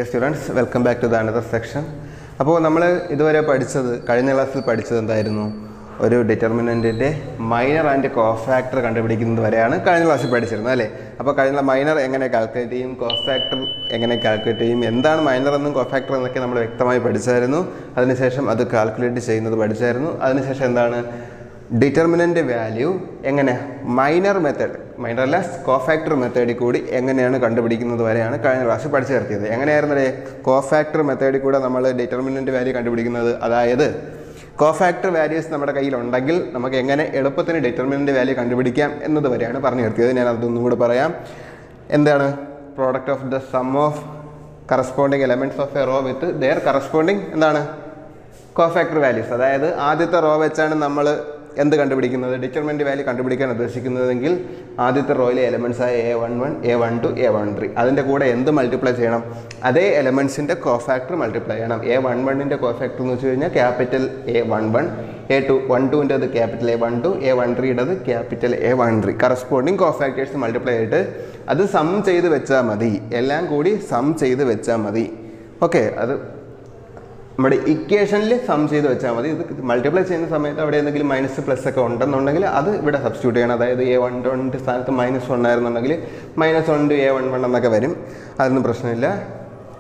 Dear students, welcome back to the another section. അപ്പോൾ നമ്മൾ ഇതുവരെ കഴിഞ്ഞ ക്ലാസ്സിൽ പഠിച്ചത് എന്തായിരുന്നു? ഒരു ഡിറ്റർമിനന്റിന്റെ മൈനർ ആൻഡ് കോഫാക്ടർ കണ്ടുപിടിക്കുന്നത് വരെയാണ് കഴിഞ്ഞ ക്ലാസ്സിൽ പഠിച്ചിരുന്നത് അല്ലേ? അപ്പോൾ കഴിഞ്ഞ മൈനർ എങ്ങനെ കാൽക്കുലേറ്റ് ചെയ്യും, കോഫാക്ടർ എങ്ങനെ കാൽക്കുലേറ്റ് ചെയ്യും, എന്താണ് മൈനർ എന്നും കോഫാക്ടർ എന്നൊക്കെ നമ്മൾ വ്യക്തമായി പഠിച്ചായിരുന്നു. അതിനുശേഷം അത് കാൽക്കുലേറ്റ് ചെയ്യുന്നത് പഠിച്ചായിരുന്നു. അതിനുശേഷം എന്താണ് ഡിറ്റർമിനന്റ് വാല്യൂ എങ്ങനെ മൈനർലെസ് കോഫാക്ടർ മെത്തേഡിൽ കൂടി എങ്ങനെയാണ് കണ്ടുപിടിക്കുന്നത് വരെയാണ് കഴിഞ്ഞ ക്ലാസ്സിൽ പഠിച്ചു നിർത്തിയത്. എങ്ങനെയായിരുന്നല്ലേ കോഫാക്ടർ മെത്തേഡിൽ കൂടെ നമ്മൾ ഡിറ്റർമിനന്റ് വാല്യൂ കണ്ടുപിടിക്കുന്നത്? അതായത് കോഫാക്ടർ വാല്യൂസ് നമ്മുടെ കയ്യിലുണ്ടെങ്കിൽ നമുക്ക് എങ്ങനെ എളുപ്പത്തിന് ഡിറ്റർമിനന്റ് വാല്യൂ കണ്ടുപിടിക്കാം എന്നത് വരെയാണ് പറഞ്ഞു നിർത്തിയത്. ഞാൻ അതൊന്നും കൂടെ പറയാം. എന്താണ് product of the sum of corresponding elements of a row with their corresponding എന്താണ് കോഫാക്ടർ വാല്യൂസ്. അതായത് ആദ്യത്തെ റോ വെച്ചാണ് നമ്മൾ എന്ത് കണ്ടുപിടിക്കുന്നത്, ഡിറ്റർമിനന്റ് വാല്യൂ കണ്ടുപിടിക്കാൻ ഉദ്ദേശിക്കുന്നതെങ്കിൽ ആദ്യത്തെ റോയിലെ എലമെന്റ്സ് ആയ A11, A12, A13 അതിൻ്റെ കൂടെ എന്ത് മൾട്ടിപ്ലൈ ചെയ്യണം? അതേ എലമെന്റ്സിൻ്റെ കോഫാക്ടർ മൾട്ടിപ്ലൈ ചെയ്യണം. A11ൻ്റെ കോഫാക്ടർ എന്ന് വെച്ച് കഴിഞ്ഞാൽ ക്യാപിറ്റൽ A11, A12ൻ്റെത് ക്യാപിറ്റൽ A12, A13യുടേത് capital A13. Corresponding cofactors multiply ചെയ്തിട്ട് അത് സം ചെയ്ത് വെച്ചാൽ മതി. എല്ലാം കൂടി സം ചെയ്ത് വെച്ചാൽ മതി. ഓക്കെ, അത് നമ്മുടെ ഇക്വേഷനിൽ സം ചെയ്ത് വെച്ചാൽ മതി. ഇത് മൾട്ടിപ്ലൈ ചെയ്യുന്ന സമയത്ത് അവിടെ എന്തെങ്കിലും മൈനസ് പ്ലസ് ഒക്കെ ഉണ്ടെന്നുണ്ടെങ്കിൽ അത് ഇവിടെ സബ്സ്റ്റിറ്റ്യൂട്ട് ചെയ്യണം. അതായത് A11 സ്ഥാനത്ത് -1 ആയിരുന്നുണ്ടെങ്കിൽ -1 A11 എന്നൊക്കെ വരും. അതൊന്നും പ്രശ്നമില്ല.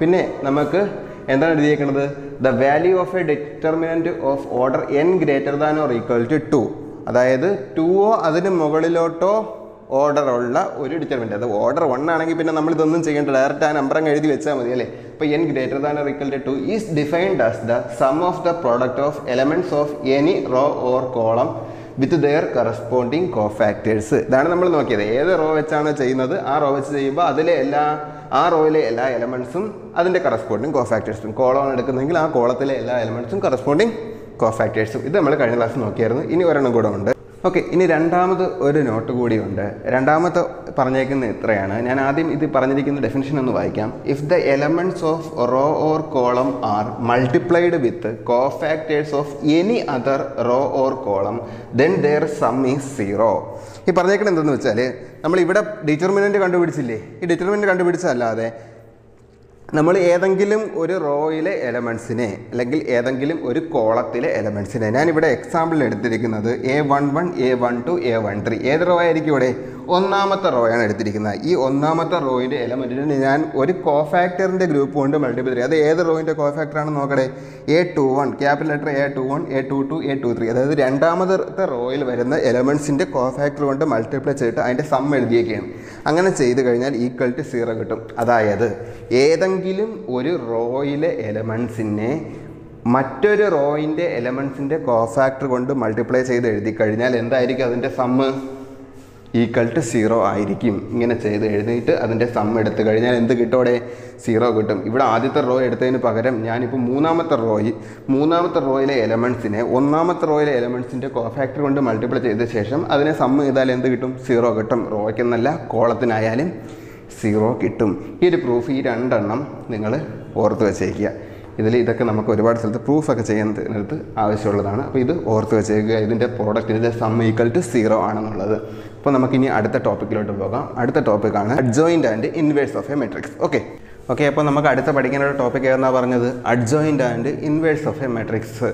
പിന്നെ നമുക്ക് എന്താണ് എഴുതിയേക്കുന്നത്? The value of a determinant of order n greater than or equal to 2. അതായത് 2ഓ അതിന് മുകളിലോട്ടോ ഓർഡർ ഉള്ള ഒരു ഡിറ്റർമിനന്റ്. അത് ഓർഡർ 1 ആണെങ്കിൽ പിന്നെ നമ്മൾ ഇതൊന്നും ചെയ്യേണ്ട, ഡയറക്റ്റ് ആ നമ്പർ അങ്ങ് എഴുതി വെച്ചാൽ മതി അല്ലേ? അപ്പോൾ n greater than or equal to 2 is defined as the sum of the product of elements of any row or column with their corresponding cofactors. ഇതാണ് നമ്മൾ നോക്കിയത്. ഏത് റോ വെച്ചാണ് ചെയ്യുന്നത്, ആ റോ വെച്ച് ചെയ്യുമ്പോൾ ആ റോയിലെ എല്ലാ എലമെന്റ്സും അതിൻ്റെ കറസ്പോണ്ടിങ് കോഫാക്ടേഴ്സും, കോളമാണ് എടുക്കുന്നതെങ്കിൽ ആ കോളത്തിലെ എല്ലാ എലമെന്റ്സും കറസ്പോണ്ടിങ് കോഫാക്ടേഴ്സും. ഇത് നമ്മൾ കഴിഞ്ഞ ക്ലാസ് നോക്കിയായിരുന്നു. ഇനി ഒരെണ്ണം കൂടെ ഉണ്ട്. ഓക്കെ, ഇനി രണ്ടാമത് ഒരു നോട്ട് കൂടിയുണ്ട്. രണ്ടാമത്തെ പറഞ്ഞേക്കുന്നത് ഇത്രയാണ്. ഞാൻ ആദ്യം ഇത് പറഞ്ഞിരിക്കുന്ന ഡെഫിനിഷൻ ഒന്ന് വായിക്കാം. If the elements of row or column are multiplied with cofactors of any other row or column then their sum is 0. ഈ പറഞ്ഞേക്കുന്നത് എന്തെന്ന് വെച്ചാൽ, നമ്മൾ ഇവിടെ ഡിറ്റർമിനന്റ് കണ്ടുപിടിച്ചില്ലേ? ഈ ഡിറ്റർമിനന്റ് കണ്ടുപിടിച്ചല്ലാതെ നമ്മൾ ഏതെങ്കിലും ഒരു റോയിലെ എലമെൻസിനെ അല്ലെങ്കിൽ ഏതെങ്കിലും ഒരു കോളത്തിലെ എലമെൻസിനെ, ഞാനിവിടെ എക്സാമ്പിളിൽ എടുത്തിരിക്കുന്നത് A11, A12, A13. ഏത് റോ ആയിരിക്കും ഇവിടെ? ഒന്നാമത്തെ റോയാണ് എടുത്തിരിക്കുന്നത്. ഈ ഒന്നാമത്തെ റോയിൻ്റെ എലമെൻറ്റിന് ഞാൻ ഒരു കോഫാക്ടറിൻ്റെ ഗ്രൂപ്പ് കൊണ്ട് മൾട്ടിപ്ലൈ ചെയ്യും. അത് ഏത് റോയിൻ്റെ കോഫാക്ടറാണെന്ന് നോക്കട്ടെ. A21, capital letter A21, A22, A23. അതായത് രണ്ടാമത്തെ റോയിൽ വരുന്ന എലമെൻസിൻ്റെ കോഫാക്ടർ കൊണ്ട് മൾട്ടിപ്ലൈ ചെയ്തിട്ട് അതിൻ്റെ സം എഴുതിയൊക്കെയാണ്. അങ്ങനെ ചെയ്ത് കഴിഞ്ഞാൽ ഈക്വൽ ടു 0 കിട്ടും. അതായത് ഏതെങ്കിലും ഒരു റോയിലെ എലമെൻസിനെ മറ്റൊരു റോയിൻ്റെ എലമെൻസിൻ്റെ കോഫാക്ടർ കൊണ്ട് മൾട്ടിപ്ലൈ ചെയ്ത് എഴുതി കഴിഞ്ഞാൽ എന്തായിരിക്കും അതിൻ്റെ സമ്മ്? ഈക്വൽ ടു 0 ആയിരിക്കും. ഇങ്ങനെ ചെയ്ത് എഴുതിയിട്ട് അതിൻ്റെ സം എടുത്തു കഴിഞ്ഞാൽ എന്ത് കിട്ടോടെ? 0 കിട്ടും. ഇവിടെ ആദ്യത്തെ റോ എടുത്തതിന് പകരം ഞാനിപ്പോൾ മൂന്നാമത്തെ റോയിലെ എലമെൻസിനെ ഒന്നാമത്തെ റോയിലെ എലമെൻസിൻ്റെ കോഫാക്ടർ കൊണ്ട് മൾട്ടിപ്ലൈ ചെയ്ത ശേഷം അതിനെ സം ചെയ്താൽ എന്ത് കിട്ടും? 0 കിട്ടും. റോയ്ക്കെന്നല്ല കോളത്തിനായാലും 0 കിട്ടും. ഈ ഒരു പ്രൂഫ്, ഈ രണ്ടെണ്ണം നിങ്ങൾ ഓർത്ത് വെച്ചേക്കുക. ഇതൊക്കെ നമുക്ക് ഒരുപാട് സ്ഥലത്ത് പ്രൂഫൊക്കെ ചെയ്യുന്നതിനകത്ത് ആവശ്യമുള്ളതാണ്. അപ്പോൾ ഇത് ഓർത്ത് വെച്ചേക്കുക. ഇതിൻ്റെ പ്രോഡക്റ്റിൻ്റെ സം ഈക്വൽ ടു 0 ആണെന്നുള്ളത്. അപ്പോൾ നമുക്കിനി അടുത്ത ടോപ്പിക്കിലോട്ട് പോകാം. അടുത്ത ടോപ്പിക്കാണ് adjoint and inverse of a matrix. Okay, അപ്പോൾ നമുക്ക് അടുത്ത പഠിക്കേണ്ട ഒരു ടോപ്പിക് ഏതെന്നാണ് പറഞ്ഞത്? Adjoint and inverse of a matrix.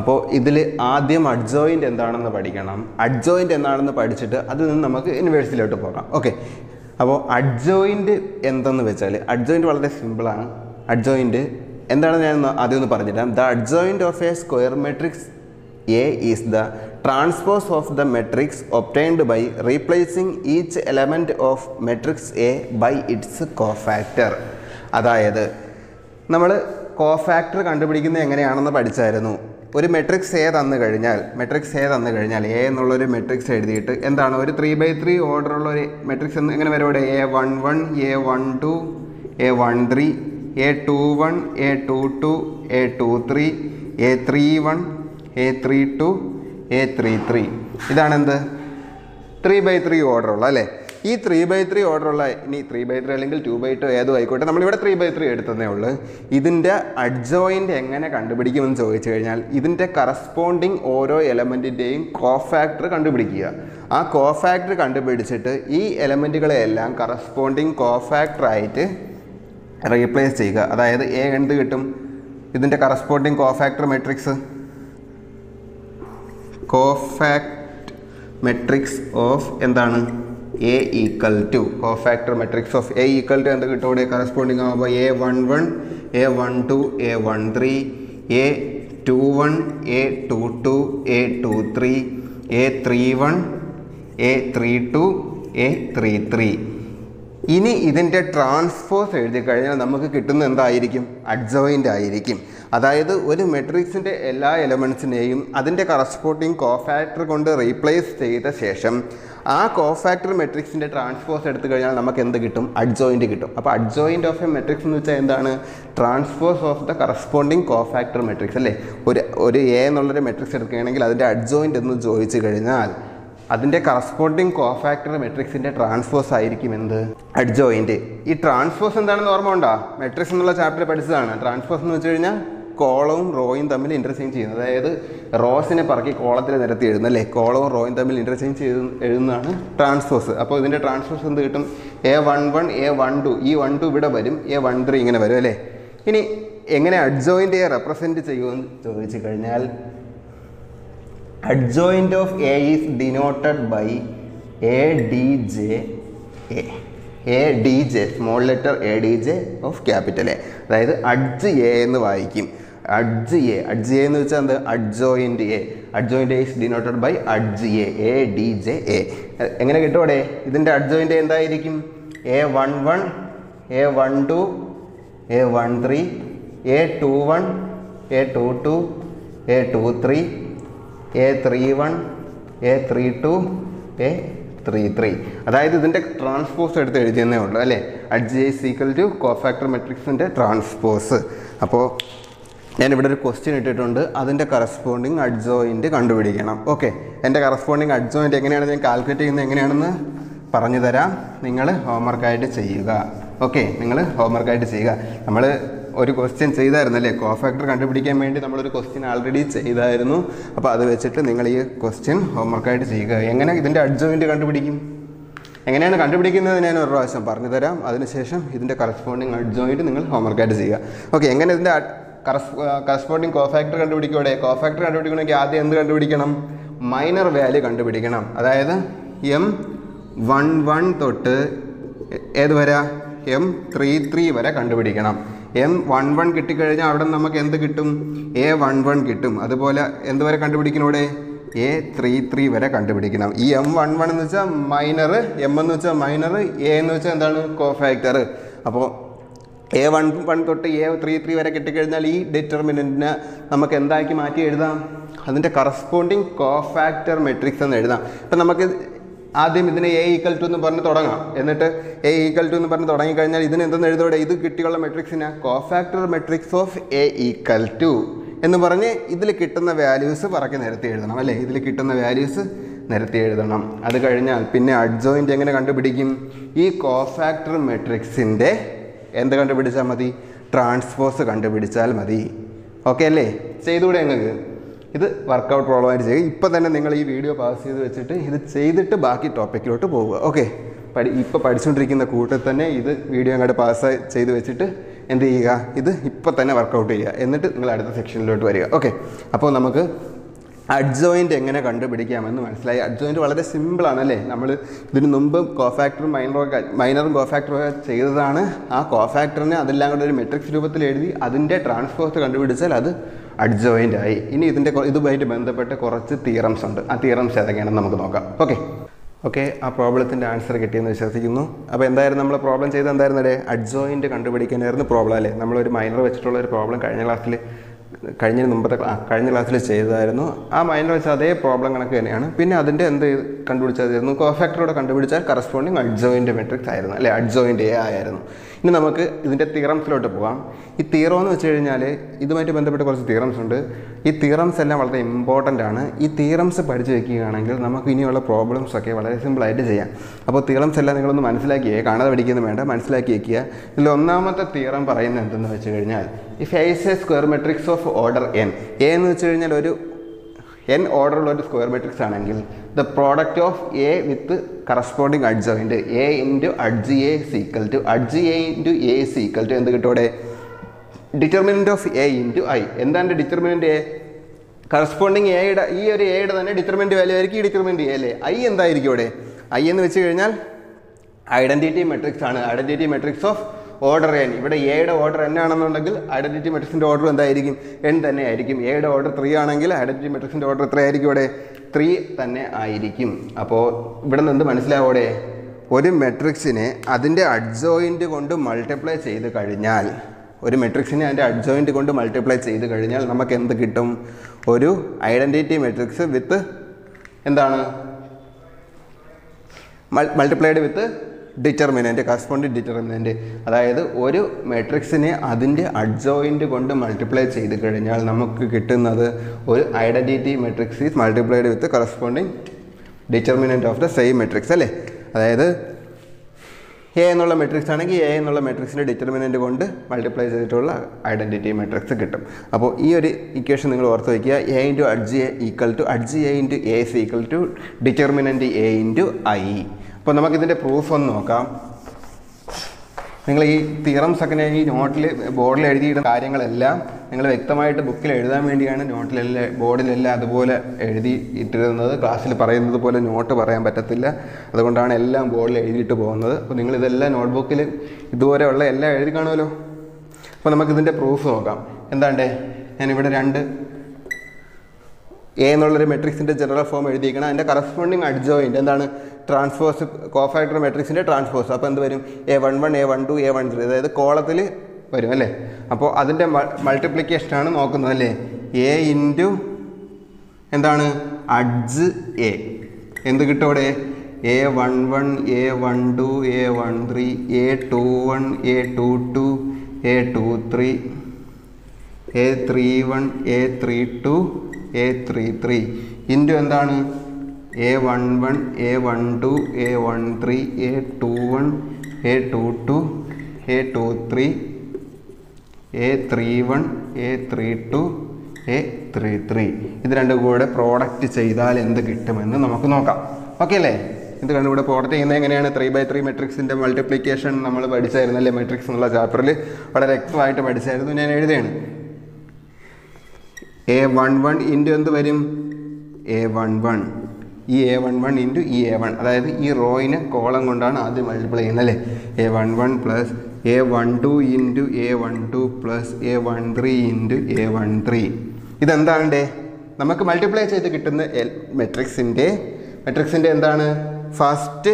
അപ്പോൾ ഇതിൽ ആദ്യം അഡ്ജോയിൻ്റ് എന്താണെന്ന് പഠിക്കണം. അഡ്ജോയിൻ്റ് എന്താണെന്ന് പഠിച്ചിട്ട് അതിൽ നിന്ന് നമുക്ക് ഇൻവേഴ്സിലോട്ട് പോകാം. ഓക്കെ, അപ്പോൾ അഡ്ജോയിൻ്റ് എന്തെന്ന് വെച്ചാൽ, അഡ്ജോയിൻ്റ് വളരെ സിമ്പിളാണ്. അഡ്ജോയിൻ്റ് എന്താണെന്ന് ഞാൻ ആദ്യം ഒന്ന് പറഞ്ഞുതരാം. The adjoint of A square matrix A is the transpose of the matrix obtained by replacing each element of matrix A by its cofactor. അതായത് നമ്മൾ കോഫാക്ടർ കണ്ടുപിടിക്കുന്നത് എങ്ങനെയാണെന്ന് പഠിച്ചായിരുന്നു. ഒരു മെട്രിക്സ് A തന്നു കഴിഞ്ഞാൽ A എന്നുള്ളൊരു മെട്രിക്സ് എഴുതിയിട്ട് എന്താണ് ഒരു 3x3 ഓർഡറുള്ള ഒരു മെട്രിക്സ് എങ്ങനെ വരും? ഇവിടെ A11, A12, A13, A21, A22, A23, A31, A32, A33. ഇതാണ് എന്ത്? 3x3 ഓർഡറുള്ള അല്ലേ? ഈ 3x3 ഓർഡറുള്ള, ഇനി 3x3 അല്ലെങ്കിൽ 2x2 ഏതും ആയിക്കോട്ടെ, നമ്മളിവിടെ 3x3 എടുത്തതേ ഉള്ളൂ. ഇതിൻ്റെ അഡ്ജോയിൻ്റ് എങ്ങനെ കണ്ടുപിടിക്കുമെന്ന് ചോദിച്ചു കഴിഞ്ഞാൽ ഇതിൻ്റെ കറസ്പോണ്ടിങ് ഓരോ എലമെൻറ്റിൻ്റെയും കോഫാക്ടർ കണ്ടുപിടിക്കുക. ആ കോഫാക്ടർ കണ്ടുപിടിച്ചിട്ട് ഈ എലമെൻറ്റുകളെല്ലാം കറസ്പോണ്ടിങ് കോഫാക്ടറായിട്ട് റീപ്ലേസ് ചെയ്യുക. അതായത് എ എന്ത് കിട്ടും, ഇതിൻ്റെ കറസ്പോണ്ടിങ് കോഫാക്ടർ മെട്രിക്സ് ഓഫ് എന്താണ് A equal to cofactor matrix of A equal to എന്ത് കിട്ടും ഇവിടെ കറസ്പോണ്ടിങ് ആകുമ്പോൾ A11 A12 A13 A21 A22 A23 A31 A32 A33. ഇനി ഇതിൻ്റെ ട്രാൻസ്പോസ് എഴുതി കഴിഞ്ഞാൽ നമുക്ക് കിട്ടുന്ന എന്തായിരിക്കും, അഡ്ജോയിൻ്റ് ആയിരിക്കും. അതായത് ഒരു മെട്രിക്സിൻ്റെ എല്ലാ എലമെൻറ്റ്സിനെയും അതിൻ്റെ കറസ്പോണ്ടിങ് കോഫാക്ടർ കൊണ്ട് റീപ്ലേസ് ചെയ്ത ശേഷം ആ കോഫാക്ടർ മെട്രിക്സിൻ്റെ ട്രാൻസ്പോസ് എടുത്തു കഴിഞ്ഞാൽ നമുക്ക് എന്ത് കിട്ടും, അഡ്ജോയിൻ്റ് കിട്ടും. അപ്പോൾ അഡ്ജോയിൻ്റ് ഓഫ് എ മെട്രിക്സ് എന്ന് വെച്ചാൽ എന്താണ്, transpose of the corresponding cofactor matrix അല്ലേ. ഒരു എ എന്നുള്ളൊരു മെട്രിക്സ് എടുക്കുകയാണെങ്കിൽ അതിൻ്റെ അഡ്ജോയിൻ്റ് എന്ന് ചോദിച്ചു കഴിഞ്ഞാൽ അതിൻ്റെ കറസ്പോണ്ടിങ് കോഫാക്ടർ മെട്രിക്സിൻ്റെ ട്രാൻസ്പോസ് ആയിരിക്കും എന്ത്, അഡ്ജോയിൻ്റ്. ഈ ട്രാൻസ്പോസ് എന്താണെന്ന് ഓർമ്മ ഉണ്ടോ, മെട്രിക്സ് എന്നുള്ള ചാപ്റ്റർ പഠിച്ചതാണ്. ട്രാൻസ്പോസ് എന്ന് വെച്ച് കഴിഞ്ഞാൽ കോളവും റോയും തമ്മിൽ ഇൻ്റർചേഞ്ച് ചെയ്യുന്നത്. അതായത് റോസിനെ പറക്കി കോളത്തിൽ നിരത്തി എഴുതുന്നത് അല്ലേ, കോളവും റോയും തമ്മിൽ ഇൻ്റർചേഞ്ച് ചെയ്ത് എഴുതുന്നതാണ് ട്രാൻസ്പോസ്. അപ്പോൾ ഇതിൻ്റെ ട്രാൻസ്പോസ് എന്ത് കിട്ടും, A11 A12 ഈ 12 ഇവിടെ വരും, A13 ഇങ്ങനെ വരും അല്ലേ. ഇനി എങ്ങനെ അഡ്ജോയിൻ്റ് റെപ്രസെൻറ്റ് ചെയ്യുമെന്ന് ചോദിച്ചു കഴിഞ്ഞാൽ adjoint of A is denoted by ADJ small letter ADJ of capital A. അതായത് അഡ്ജ് എ എന്ന് വായിക്കും. അഡ്ജ് എ എന്ന് വെച്ചാൽ എന്ത്, adjoint A. Adjoint A is denoted by adj A ADJ A. എങ്ങനെ കിട്ടും അവിടെ, ഇതിൻ്റെ അഡ്ജോയിൻ്റ് എന്തായിരിക്കും, A11 A12 A13 A21 A22 A23 A31 A32 A33. അതായത് ഇതിൻ്റെ ട്രാൻസ്പോസ് എടുത്ത് എഴുതിയെന്നേ ഉള്ളൂ അല്ലേ. Adj A is equal to cofactor മെട്രിക്സിൻ്റെ ട്രാൻസ്പോസ്. അപ്പോൾ ഞാനിവിടെ ഒരു ക്വസ്റ്റ്യൻ ഇട്ടിട്ടുണ്ട്, അതിൻ്റെ കറസ്പോണ്ടിങ് അഡ്ജോയിൻ്റ് കണ്ടുപിടിക്കണം. ഓക്കെ, എൻ്റെ കറസ്പോണ്ടിങ് അഡ്ജോയിൻ്റ് എങ്ങനെയാണ് ഞാൻ കാൽക്കുലേറ്റ് ചെയ്യുന്നത് എങ്ങനെയാണെന്ന് പറഞ്ഞു തരാം, നിങ്ങൾ ഹോംവർക്കായിട്ട് ചെയ്യുക. ഓക്കെ, നിങ്ങൾ ഹോംവർക്കായിട്ട് ചെയ്യുക. നമ്മൾ ഒരു ക്വസ്റ്റ്യൻ ചെയ്തായിരുന്നല്ലേ, കോഫാക്ടർ കണ്ടുപിടിക്കാൻ വേണ്ടി നമ്മളൊരു ക്വസ്റ്റ്യൻ ആൾറെഡി ചെയ്തായിരുന്നു. അപ്പോൾ അത് വെച്ചിട്ട് നിങ്ങൾ ഈ ക്വസ്റ്റ്യൻ ഹോംവർക്കായിട്ട് ചെയ്യുക. എങ്ങനെ ഇതിൻ്റെ അഡ്ജോയിൻ്റ് കണ്ടുപിടിക്കും, എങ്ങനെയാണ് കണ്ടുപിടിക്കുന്നത് ഞാൻ ഒരു പ്രാവശ്യം പറഞ്ഞു തരാം. അതിനുശേഷം ഇതിൻ്റെ കറസ്പോണ്ടിങ് അഡ്ജോയിൻ്റ് നിങ്ങൾ ഹോംവർക്കായിട്ട് ചെയ്യുക. ഓക്കെ, എങ്ങനെ ഇതിൻ്റെ കറസ്പോണ്ടിങ് കോഫാക്ടർ കണ്ടുപിടിക്കൂടെ, കോഫാക്ടർ കണ്ടുപിടിക്കണമെങ്കിൽ ആദ്യം എന്ത് കണ്ടുപിടിക്കണം, മൈനർ വാല്യൂ കണ്ടുപിടിക്കണം. അതായത് M11 തൊട്ട് ഏത് വരെ, M33 വരെ കണ്ടുപിടിക്കണം. M11 കിട്ടിക്കഴിഞ്ഞാൽ അവിടെ നമുക്ക് എന്ത് കിട്ടും, A11 കിട്ടും. അതുപോലെ എന്ത് വരെ കണ്ടുപിടിക്കണം ഇവിടെ, A33 വരെ കണ്ടുപിടിക്കണം. ഈ M11 എന്ന് വെച്ചാൽ മൈനർ, M എന്ന് വെച്ചാൽ മൈനർ, A എന്ന് വെച്ചാൽ എന്താണ്, കോഫാക്ടർ. അപ്പോൾ A11 തൊട്ട് A33 വരെ കിട്ടിക്കഴിഞ്ഞാൽ ഈ ഡിറ്റർമിനൻറ്റിനെ നമുക്ക് എന്താക്കി മാറ്റി എഴുതാം, അതിൻ്റെ കറസ്പോണ്ടിങ് കോഫാക്ടർ മെട്രിക്സ് എന്ന് എഴുതാം. ഇപ്പം നമുക്ക് ആദ്യം ഇതിനെ A ഈക്വൽ ടു എന്ന് പറഞ്ഞ് തുടങ്ങാം. എന്നിട്ട് A ഈക്വൽ ടു എന്ന് പറഞ്ഞ് തുടങ്ങിക്കഴിഞ്ഞാൽ ഇതിന് എന്തെന്ന് എഴുതോടെ, ഇത് കിട്ടിയുള്ള മെട്രിക്സിന് cofactor matrix of A equal to എന്ന് പറഞ്ഞ് ഇതിൽ കിട്ടുന്ന വാല്യൂസ് പറക്കി നിരത്തി എഴുതണം അല്ലേ. ഇതിൽ കിട്ടുന്ന വാല്യൂസ് നിരത്തി എഴുതണം. അത് കഴിഞ്ഞാൽ പിന്നെ അഡ്ജോയിൻ്റ് എങ്ങനെ കണ്ടുപിടിക്കും, ഈ കോഫാക്ടർ മെട്രിക്സിൻ്റെ എന്ത് കണ്ടുപിടിച്ചാൽ മതി, ട്രാൻസ്പോസ് കണ്ടുപിടിച്ചാൽ മതി. ഓക്കെ അല്ലേ, ചെയ്തുകൂടെ നിങ്ങൾക്ക്? ഇത് വർക്കൗട്ട് പ്രോബ്ലമായിട്ട് ചെയ്യുക. ഇപ്പം തന്നെ നിങ്ങൾ ഈ വീഡിയോ പാസ് ചെയ്ത് വെച്ചിട്ട് ഇത് ചെയ്തിട്ട് ബാക്കി ടോപ്പിക്കിലോട്ട് പോവുക. ഓക്കെ, ഇപ്പോൾ പഠിച്ചുകൊണ്ടിരിക്കുന്ന കൂട്ടത്തിൽ തന്നെ ഇത് വീഡിയോ അങ്ങോട്ട് പാസ് ചെയ്ത് വെച്ചിട്ട് എന്ത് ചെയ്യുക, ഇത് ഇപ്പം തന്നെ വർക്കൗട്ട് ചെയ്യുക. എന്നിട്ട് നിങ്ങൾ അടുത്ത സെക്ഷനിലോട്ട് വരിക. ഓക്കെ, അപ്പോൾ നമുക്ക് അഡ്ജോയിൻ്റ് എങ്ങനെ കണ്ടുപിടിക്കാമെന്ന് മനസ്സിലായി. അഡ്ജോയിൻ്റ് വളരെ സിമ്പിളാണ് അല്ലേ. നമ്മൾ ഇതിന് മുമ്പ് കോഫാക്ടറും മൈനറും കോഫാക്ടറും ഒക്കെ ചെയ്തതാണ്. ആ കോഫാക്ടറിനെ അതെല്ലാം കൂടെ ഒരു മെട്രിക്സ് രൂപത്തിൽ എഴുതി അതിൻ്റെ ട്രാൻസ്പോസ് കണ്ടുപിടിച്ചാൽ അത് അഡ്ജോയിൻ്റ് ആയി. ഇനി ഇതുമായിട്ട് ബന്ധപ്പെട്ട് കുറച്ച് തിയറംസ് ഉണ്ട്. ആ തിയറംസ് ഏതൊക്കെയാണെന്ന് നമുക്ക് നോക്കാം. ഓക്കെ, ആ പ്രോബ്ലത്തിൻ്റെ ആൻസർ കിട്ടിയെന്ന് വിശ്വസിക്കുന്നു. അപ്പോൾ എന്തായിരുന്നു നമ്മൾ പ്രോബ്ലം ചെയ്ത് എന്തായിരുന്നല്ലേ, അഡ്ജോയിൻ്റ് കണ്ടുപിടിക്കാനായിരുന്നു പ്രോബ്ലം അല്ലേ. നമ്മളൊരു മൈനർ വെച്ചിട്ടുള്ള ഒരു പ്രോബ്ലം കഴിഞ്ഞ ക്ലാസ്സിൽ ചെയ്തതായിരുന്നു. ആ മൈനർ വെച്ച് അതേ പ്രോബ്ലം കണക്ക് തന്നെയാണ്. പിന്നെ അതിൻ്റെ എന്ത് കണ്ടുപിടിച്ചായിരുന്നു, കോഫാക്ടറോടെ കണ്ടുപിടിച്ചാൽ കറസ്പോണ്ടിങ് അഡ്ജോയിൻ്റ് മെട്രിക്സ് ആയിരുന്നു അല്ലേ, അഡ്ജോയിൻ്റ് എ ആയിരുന്നു. ഇനി നമുക്ക് ഇതിൻ്റെ തിയറംസിലോട്ട് പോകാം. ഈ തിയറം എന്ന് വെച്ച് കഴിഞ്ഞാൽ ഇതുമായിട്ട് ബന്ധപ്പെട്ട് കുറച്ച് തിയറംസ് ഉണ്ട്. ഈ തിയറംസ് എല്ലാം വളരെ ഇമ്പോർട്ടൻ്റ് ആണ്. ഈ തിയറംസ് പഠിച്ച് വയ്ക്കുകയാണെങ്കിൽ നമുക്ക് ഇനിയുള്ള പ്രോബ്ലംസൊക്കെ വളരെ സിമ്പിളായിട്ട് ചെയ്യാം. അപ്പോൾ തിയറംസ് എല്ലാം നിങ്ങളൊന്ന് മനസ്സിലാക്കിയേ, കാണാതെ പഠിക്കുന്നത് വേണ്ട, മനസ്സിലാക്കി വയ്ക്കുക. ഇതിൽ ഒന്നാമത്തെ തിയറം പറയുന്നത് എന്തെന്ന് വെച്ച് കഴിഞ്ഞാൽ, if A is a square matrix of order n, A എന്ന് വെച്ച് കഴിഞ്ഞാൽ ഒരു n ഓർഡറുള്ള ഒരു സ്ക്വയർ മെട്രിക്സ് ആണെങ്കിൽ the product of A with corresponding adjoint A into adj A is equal to adj A into A is equal to എന്ത് കിട്ടും? ഇവിടെ determinant of A into I. എന്താണ് ഡിറ്റർമിനൻറ്റ്? എ കറസ്പോണ്ടിങ് എയുടെ ഈ ഒരു എയുടെ തന്നെ ഡിറ്റർമിനൻറ്റ് വാല്യൂ ആയിരിക്കും ഈ ഡിറ്റർമിനൻറ്റ് എ അല്ലേ. ഐ എന്തായിരിക്കും ഇവിടെ? ഐ എന്ന് വെച്ച് കഴിഞ്ഞാൽ ഐഡൻറ്റിറ്റി മെട്രിക്സ് ആണ്. Identity matrix of order n. ഇവിടെ എയുടെ ഓർഡർ n ആണെന്നുണ്ടെങ്കിൽ ഐഡൻറ്റിറ്റി മെട്രിക്സിൻ്റെ ഓർഡർ എന്തായിരിക്കും? n തന്നെ ആയിരിക്കും. എയുടെ ഓർഡർ 3 ആണെങ്കിൽ ഐഡൻറ്റിറ്റി മെട്രിക്സിൻ്റെ ഓർഡർ എത്ര ആയിരിക്കും? ഇവിടെ 3 തന്നെ ആയിരിക്കും. അപ്പോൾ ഇവിടെ നിന്ന് എന്ത് മനസ്സിലാവോടെ? ഒരു മെട്രിക്സിനെ അതിൻ്റെ അഡ്ജോയിൻറ്റ് കൊണ്ട് മൾട്ടിപ്ലൈ ചെയ്ത് കഴിഞ്ഞാൽ ഒരു മെട്രിക്സിനെ അതിൻ്റെ അഡ്ജോയിൻറ്റ് കൊണ്ട് മൾട്ടിപ്ലൈ ചെയ്ത് കഴിഞ്ഞാൽ നമുക്ക് എന്ത് കിട്ടും? ഒരു ഐഡൻറ്റിറ്റി മെട്രിക്സ് വിത്ത് എന്താണ്? Multiplied with determinant, corresponding determinant. അതായത് ഒരു മെട്രിക്സിനെ അതിൻ്റെ അഡ്ജോയിൻറ്റ് കൊണ്ട് മൾട്ടിപ്ലൈ ചെയ്ത് കഴിഞ്ഞാൽ നമുക്ക് കിട്ടുന്നത് ഒരു identity matrix is multiplied with corresponding determinant of the same matrix അല്ലേ. അതായത് എ എന്നുള്ള മെട്രിക്സ് ആണെങ്കിൽ എ എന്നുള്ള മെട്രിക്സിൻ്റെ ഡിറ്റർമിനൻറ്റ് കൊണ്ട് മൾട്ടിപ്ലൈ ചെയ്തിട്ടുള്ള ഐഡൻറ്റിറ്റി മെട്രിക്സ് കിട്ടും. അപ്പോൾ ഈ ഒരു ഇക്വേഷൻ നിങ്ങൾ ഓർത്ത് വയ്ക്കുക. A into adj A equal to adj A into A is equal to determinant A into I. അപ്പോൾ നമുക്കിതിൻ്റെ പ്രൂഫ് ഒന്ന് നോക്കാം. നിങ്ങൾ ഈ തിയറംസ് ഒക്കെ ഈ നോട്ടിൽ ബോർഡിൽ എഴുതിയിടുന്ന കാര്യങ്ങളെല്ലാം നിങ്ങൾ വ്യക്തമായിട്ട് ബുക്കിൽ എഴുതാൻ വേണ്ടിയാണ് നോട്ടിലെല്ലാം ബോർഡിലെല്ലാം അതുപോലെ എഴുതി ഇട്ടിരുന്നത്. ക്ലാസ്സിൽ പറയുന്നത് പോലെ നോട്ട് പറയാൻ പറ്റത്തില്ല, അതുകൊണ്ടാണ് എല്ലാം ബോർഡിൽ എഴുതിയിട്ട് പോകുന്നത്. അപ്പോൾ നിങ്ങളിതെല്ലാം നോട്ട്ബുക്കിൽ ഇതുപോലെയുള്ള എല്ലാം എഴുതി കാണുമല്ലോ. അപ്പോൾ നമുക്കിതിൻ്റെ പ്രൂഫ് നോക്കാം. എന്താണ്ടേ, ഞാനിവിടെ 2 എ എന്നുള്ളൊരു മെട്രിക്സിൻ്റെ ജനറൽ ഫോം എഴുതിയിരിക്കണം. അതിൻ്റെ കറസ്പോണ്ടിങ് അഡ്ജോയിൻറ്റ് എന്താണ്? ട്രാൻസ്പോസ്, കോഫാക്ടർ മെട്രിക്സിൻ്റെ ട്രാൻസ്പോസ്. അപ്പോൾ എന്ത് വരും? A11 A12 A13, അതായത് കോളത്തിൽ വരും അല്ലേ. അപ്പോൾ അതിൻ്റെ മൾട്ടിപ്ലിക്കേഷനാണ് നോക്കുന്നത് അല്ലേ. എ ഇൻറ്റു എന്താണ്? Adj A. എന്ത് കിട്ടും അവിടെ? A11 A12 A13 A21 A22 A23 A31 A32 A33 into എന്താണ്? A11 A12 A13 A21 A22 A23 A31 A32 A33. ഇത് രണ്ടും കൂടെ പ്രോഡക്റ്റ് ചെയ്താൽ എന്ത് കിട്ടുമെന്ന് നമുക്ക് നോക്കാം. ഓക്കെ അല്ലേ? ഇത് രണ്ടും കൂടെ പ്രോഡക്റ്റ് ചെയ്യുന്നത് എങ്ങനെയാണ്? 3x3 മെട്രിക്സിൻ്റെ മൾട്ടിപ്ലിക്കേഷൻ നമ്മൾ പഠിച്ചായിരുന്നു അല്ലേ. മെട്രിക്സ് എന്നുള്ള ചാപ്റ്ററിൽ വളരെ വ്യക്തമായിട്ട് പഠിച്ചായിരുന്നു. ഞാൻ എഴുതുകയാണ്. A11 ഇൻറ്റു എന്ത് വരും? A11. ഈ A11 ഇൻറ്റു ഈ A1, അതായത് ഈ റോയിനെ കോളം കൊണ്ടാണ് ആദ്യം മൾട്ടിപ്ലൈ ചെയ്യുന്നത് അല്ലേ. A11 plus A12 into A12 plus A13 into A13. ഇതെന്താണ്ടേ? നമുക്ക് മൾട്ടിപ്ലൈ ചെയ്ത് കിട്ടുന്ന മെട്രിക്സിൻ്റെ എന്താണ്? ഫസ്റ്റ്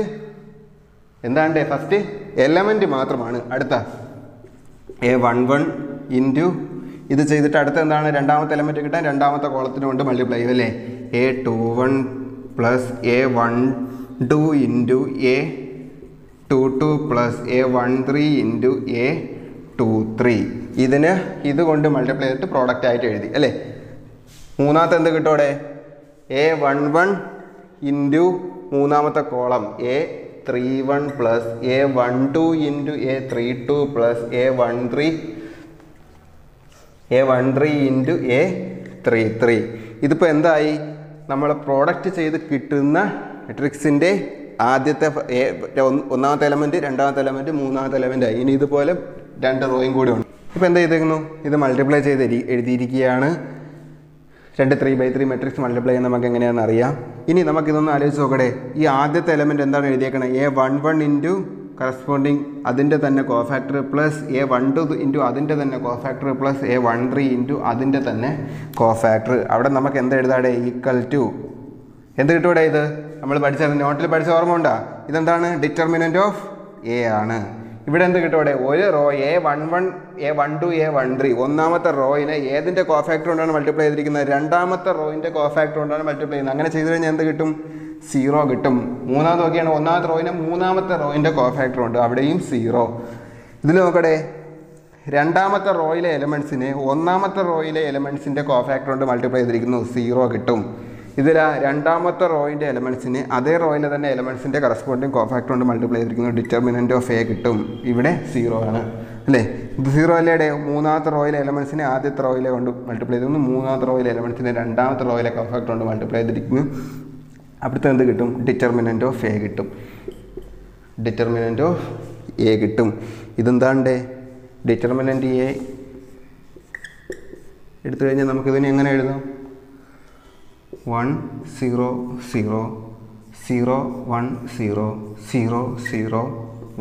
എന്താണ്ടേ? ഫസ്റ്റ് എലമെൻറ്റ് മാത്രമാണ്. അടുത്ത A11 ഇൻറ്റു ഇത് ചെയ്തിട്ട് അടുത്ത എന്താണ്? രണ്ടാമത്തെ എലമെൻറ്റ് കിട്ടാൻ രണ്ടാമത്തെ കോളത്തിന് കൊണ്ട് മൾട്ടിപ്ലൈ ചെയ്യും അല്ലേ. A21 plus A12 into A22 plus A13 into A23. ഇതിന് ഇതുകൊണ്ട് മൾട്ടിപ്ലൈ ചെയ്തിട്ട് പ്രോഡക്റ്റ് ആയിട്ട് എഴുതി അല്ലേ. മൂന്നാമത്തെ എന്ത് കിട്ടും അവിടെ? A11 ഇൻറ്റു മൂന്നാമത്തെ column A31 plus A12 into A32 plus A13 into A33. ഇതിപ്പോൾ എന്തായി? നമ്മൾ പ്രോഡക്റ്റ് ചെയ്ത് കിട്ടുന്ന മെട്രിക്സിൻ്റെ ആദ്യത്തെ ഒന്നാമത്തെ എലമെൻറ്റ്, രണ്ടാമത്തെ എലമെൻറ്റ്, മൂന്നാമത്തെ എലമെൻറ്റ് ആയി. ഇനി ഇതുപോലെ 2 റോയും കൂടി ഉണ്ട്. ഇപ്പോൾ എന്താ ചെയ്തേക്കുന്നു? ഇത് മൾട്ടിപ്ലൈ ചെയ്ത് എഴുതിയിരിക്കുകയാണ്. 2 3x3 മെട്രിക്സ് മൾട്ടിപ്ലൈ ചെയ്യാൻ നമുക്ക് എങ്ങനെയാണെന്ന് അറിയാം. ഇനി നമുക്കിതൊന്ന് ആലോചിച്ച് നോക്കട്ടെ. ഈ ആദ്യത്തെ എലമെൻറ്റ് എന്താണ് എഴുതിയേക്കണത്? A11 ഇൻറ്റു കറസ്പോണ്ടിങ് അതിൻ്റെ തന്നെ കോഫാക്ടർ പ്ലസ് A12 ഇൻറ്റു അതിൻ്റെ തന്നെ കോഫാക്ടർ പ്ലസ് A13 ഇൻറ്റു അതിൻ്റെ തന്നെ കോഫാക്ടർ. അവിടെ നമുക്ക് എന്ത് എഴുതാടെ? ഈക്വൽ ടു എന്ത് കിട്ടൂടെ? ഇത് നമ്മൾ പഠിച്ച നോട്ടിൽ പഠിച്ച ഓർമ്മ ഉണ്ടാ? ഇതെന്താണ്? ഡിറ്റർമിനൻറ്റ് ഓഫ് എ ആണ്. ഇവിടെ എന്ത് കിട്ടൂടെ? ഒരു റോ A11 A12 A13 ഒന്നാമത്തെ റോയിനെ ഏതിൻ്റെ കോഫാക്ടർ കൊണ്ടാണ് മൾട്ടിപ്ലൈ ചെയ്തിരിക്കുന്നത്? രണ്ടാമത്തെ റോയിൻ്റെ കോഫാക്ടർ കൊണ്ടാണ് മൾട്ടിപ്ലൈ ചെയ്യുന്നത്. അങ്ങനെ ചെയ്ത് കഴിഞ്ഞാൽ എന്ത് കിട്ടും? 0 കിട്ടും. മൂന്നാമത് നോക്കിയാണ് ഒന്നാമത്തെ റോയിനെ മൂന്നാമത്തെ റോയിൻ്റെ കോഫാക്ടർ ഉണ്ട്, അവിടെയും 0. ഇതിൽ നോക്കട്ടെ, രണ്ടാമത്തെ റോയിലെ എലമെൻസിനെ ഒന്നാമത്തെ റോയിലെ എലമെൻസിൻ്റെ കോഫാക്ടർ കൊണ്ട് മൾട്ടിപ്ലൈ ചെയ്തിരിക്കുന്നു, 0 കിട്ടും. ഇതിൽ രണ്ടാമത്തെ റോയിൻ്റെ എലമെൻസിനെ അതേ റോയിലെ തന്നെ എലമെൻസിൻ്റെ കറസ്പോണ്ടിങ് കോഫാക്ടർ കൊണ്ട് മൾട്ടിപ്ലൈ ചെയ്തിരിക്കുന്നു, ഡിറ്റർമിനൻറ്റ് ഓഫ് എ കിട്ടും. ഇവിടെ 0 ആണ്. അല്ലേ? ഇത് 0 അല്ലേടെ മൂന്നാമത്തെ റോയിലെ എലമെൻസിനെ ആദ്യത്തെ റോയിലെ കൊണ്ട് മൾട്ടിപ്ലൈ ചെയ്തിരുന്നു, മൂന്നാമത്തെ റോയിലെ എലമെൻസിനെ രണ്ടാമത്തെ റോയിലെ കോഫാക്ടർ കൊണ്ട് മൾട്ടിപ്ലൈ ചെയ്തിരിക്കുന്നു. അവിടുത്തെ എന്ത് കിട്ടും? ഡിറ്റർമിനൻ്റ് ഓഫ് എ കിട്ടും. ഡിറ്റർമിനൻ്റ് ഓഫ് എ കിട്ടും. ഇതെന്താണ്ട് ഡിറ്റർമിനൻ്റ് എ എടുത്തു കഴിഞ്ഞാൽ നമുക്കിതിനെ എങ്ങനെ എഴുതാം? 1 0 0 0 1 0 0 0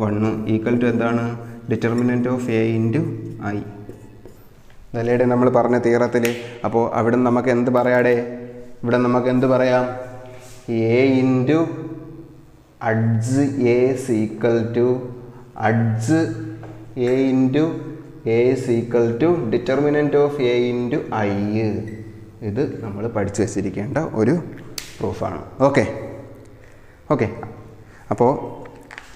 1 ഈക്വൽ ടു എന്താണ്? Determinant of A into I. അതല്ലേടെ നമ്മൾ പറഞ്ഞ തിയറത്തിൽ. അപ്പോൾ അവിടെ നമുക്ക് എന്ത് പറയാടെ? ഇവിടെ നമുക്ക് എന്ത് പറയാം? A into adj A equal to adj A into A equal to determinant of A into I. ഇത് നമ്മൾ പഠിച്ചു വെച്ചിരിക്കേണ്ട ഒരു പ്രൂഫാണ്. Okay okay. അപ്പോൾ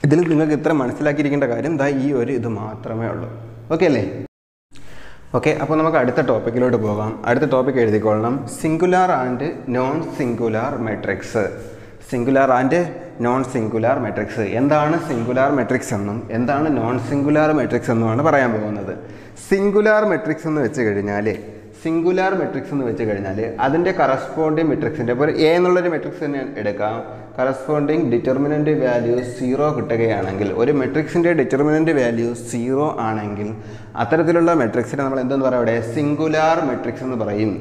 ഇതിൽ നിങ്ങൾക്ക് ഇത്ര മനസ്സിലാക്കിയിരിക്കേണ്ട കാര്യം ദാ ഈ ഒരു ഇത് മാത്രമേ ഉള്ളൂ. ഓക്കെ അല്ലേ? ഓക്കെ. അപ്പോൾ നമുക്ക് അടുത്ത ടോപ്പിക്കിലോട്ട് പോകാം. അടുത്ത ടോപ്പിക് എഴുതിക്കൊള്ളണം. Singular and non singular matrix. Singular and non singular matrix. എന്താണ് സിംഗുലാർ മെട്രിക്സ് എന്നും എന്താണ് നോൺ സിംഗുലാർ മെട്രിക്സ് എന്നുമാണ് പറയാൻ പോകുന്നത്. സിംഗുലാർ മെട്രിക്സ് എന്ന് വെച്ച് കഴിഞ്ഞാൽ അതിൻ്റെ കറസ്പോണ്ടിങ് മെട്രിക്സിൻ്റെ ഇപ്പോൾ എ എന്നുള്ളൊരു മെട്രിക്സ് തന്നെ എടുക്കാം. കറസ്പോണ്ടിങ് ഡിറ്റർമിനൻ്റ് വാല്യൂ 0 കിട്ടുകയാണെങ്കിൽ, ഒരു മെട്രിക്സിൻ്റെ ഡിറ്റർമിനൻ്റ് വാല്യൂ 0 ആണെങ്കിൽ അത്തരത്തിലുള്ള മെട്രിക്സിനെ നമ്മൾ എന്തെന്ന് പറയാം? ഇവിടെ സിംഗുലാർ മെട്രിക്സ് എന്ന് പറയും.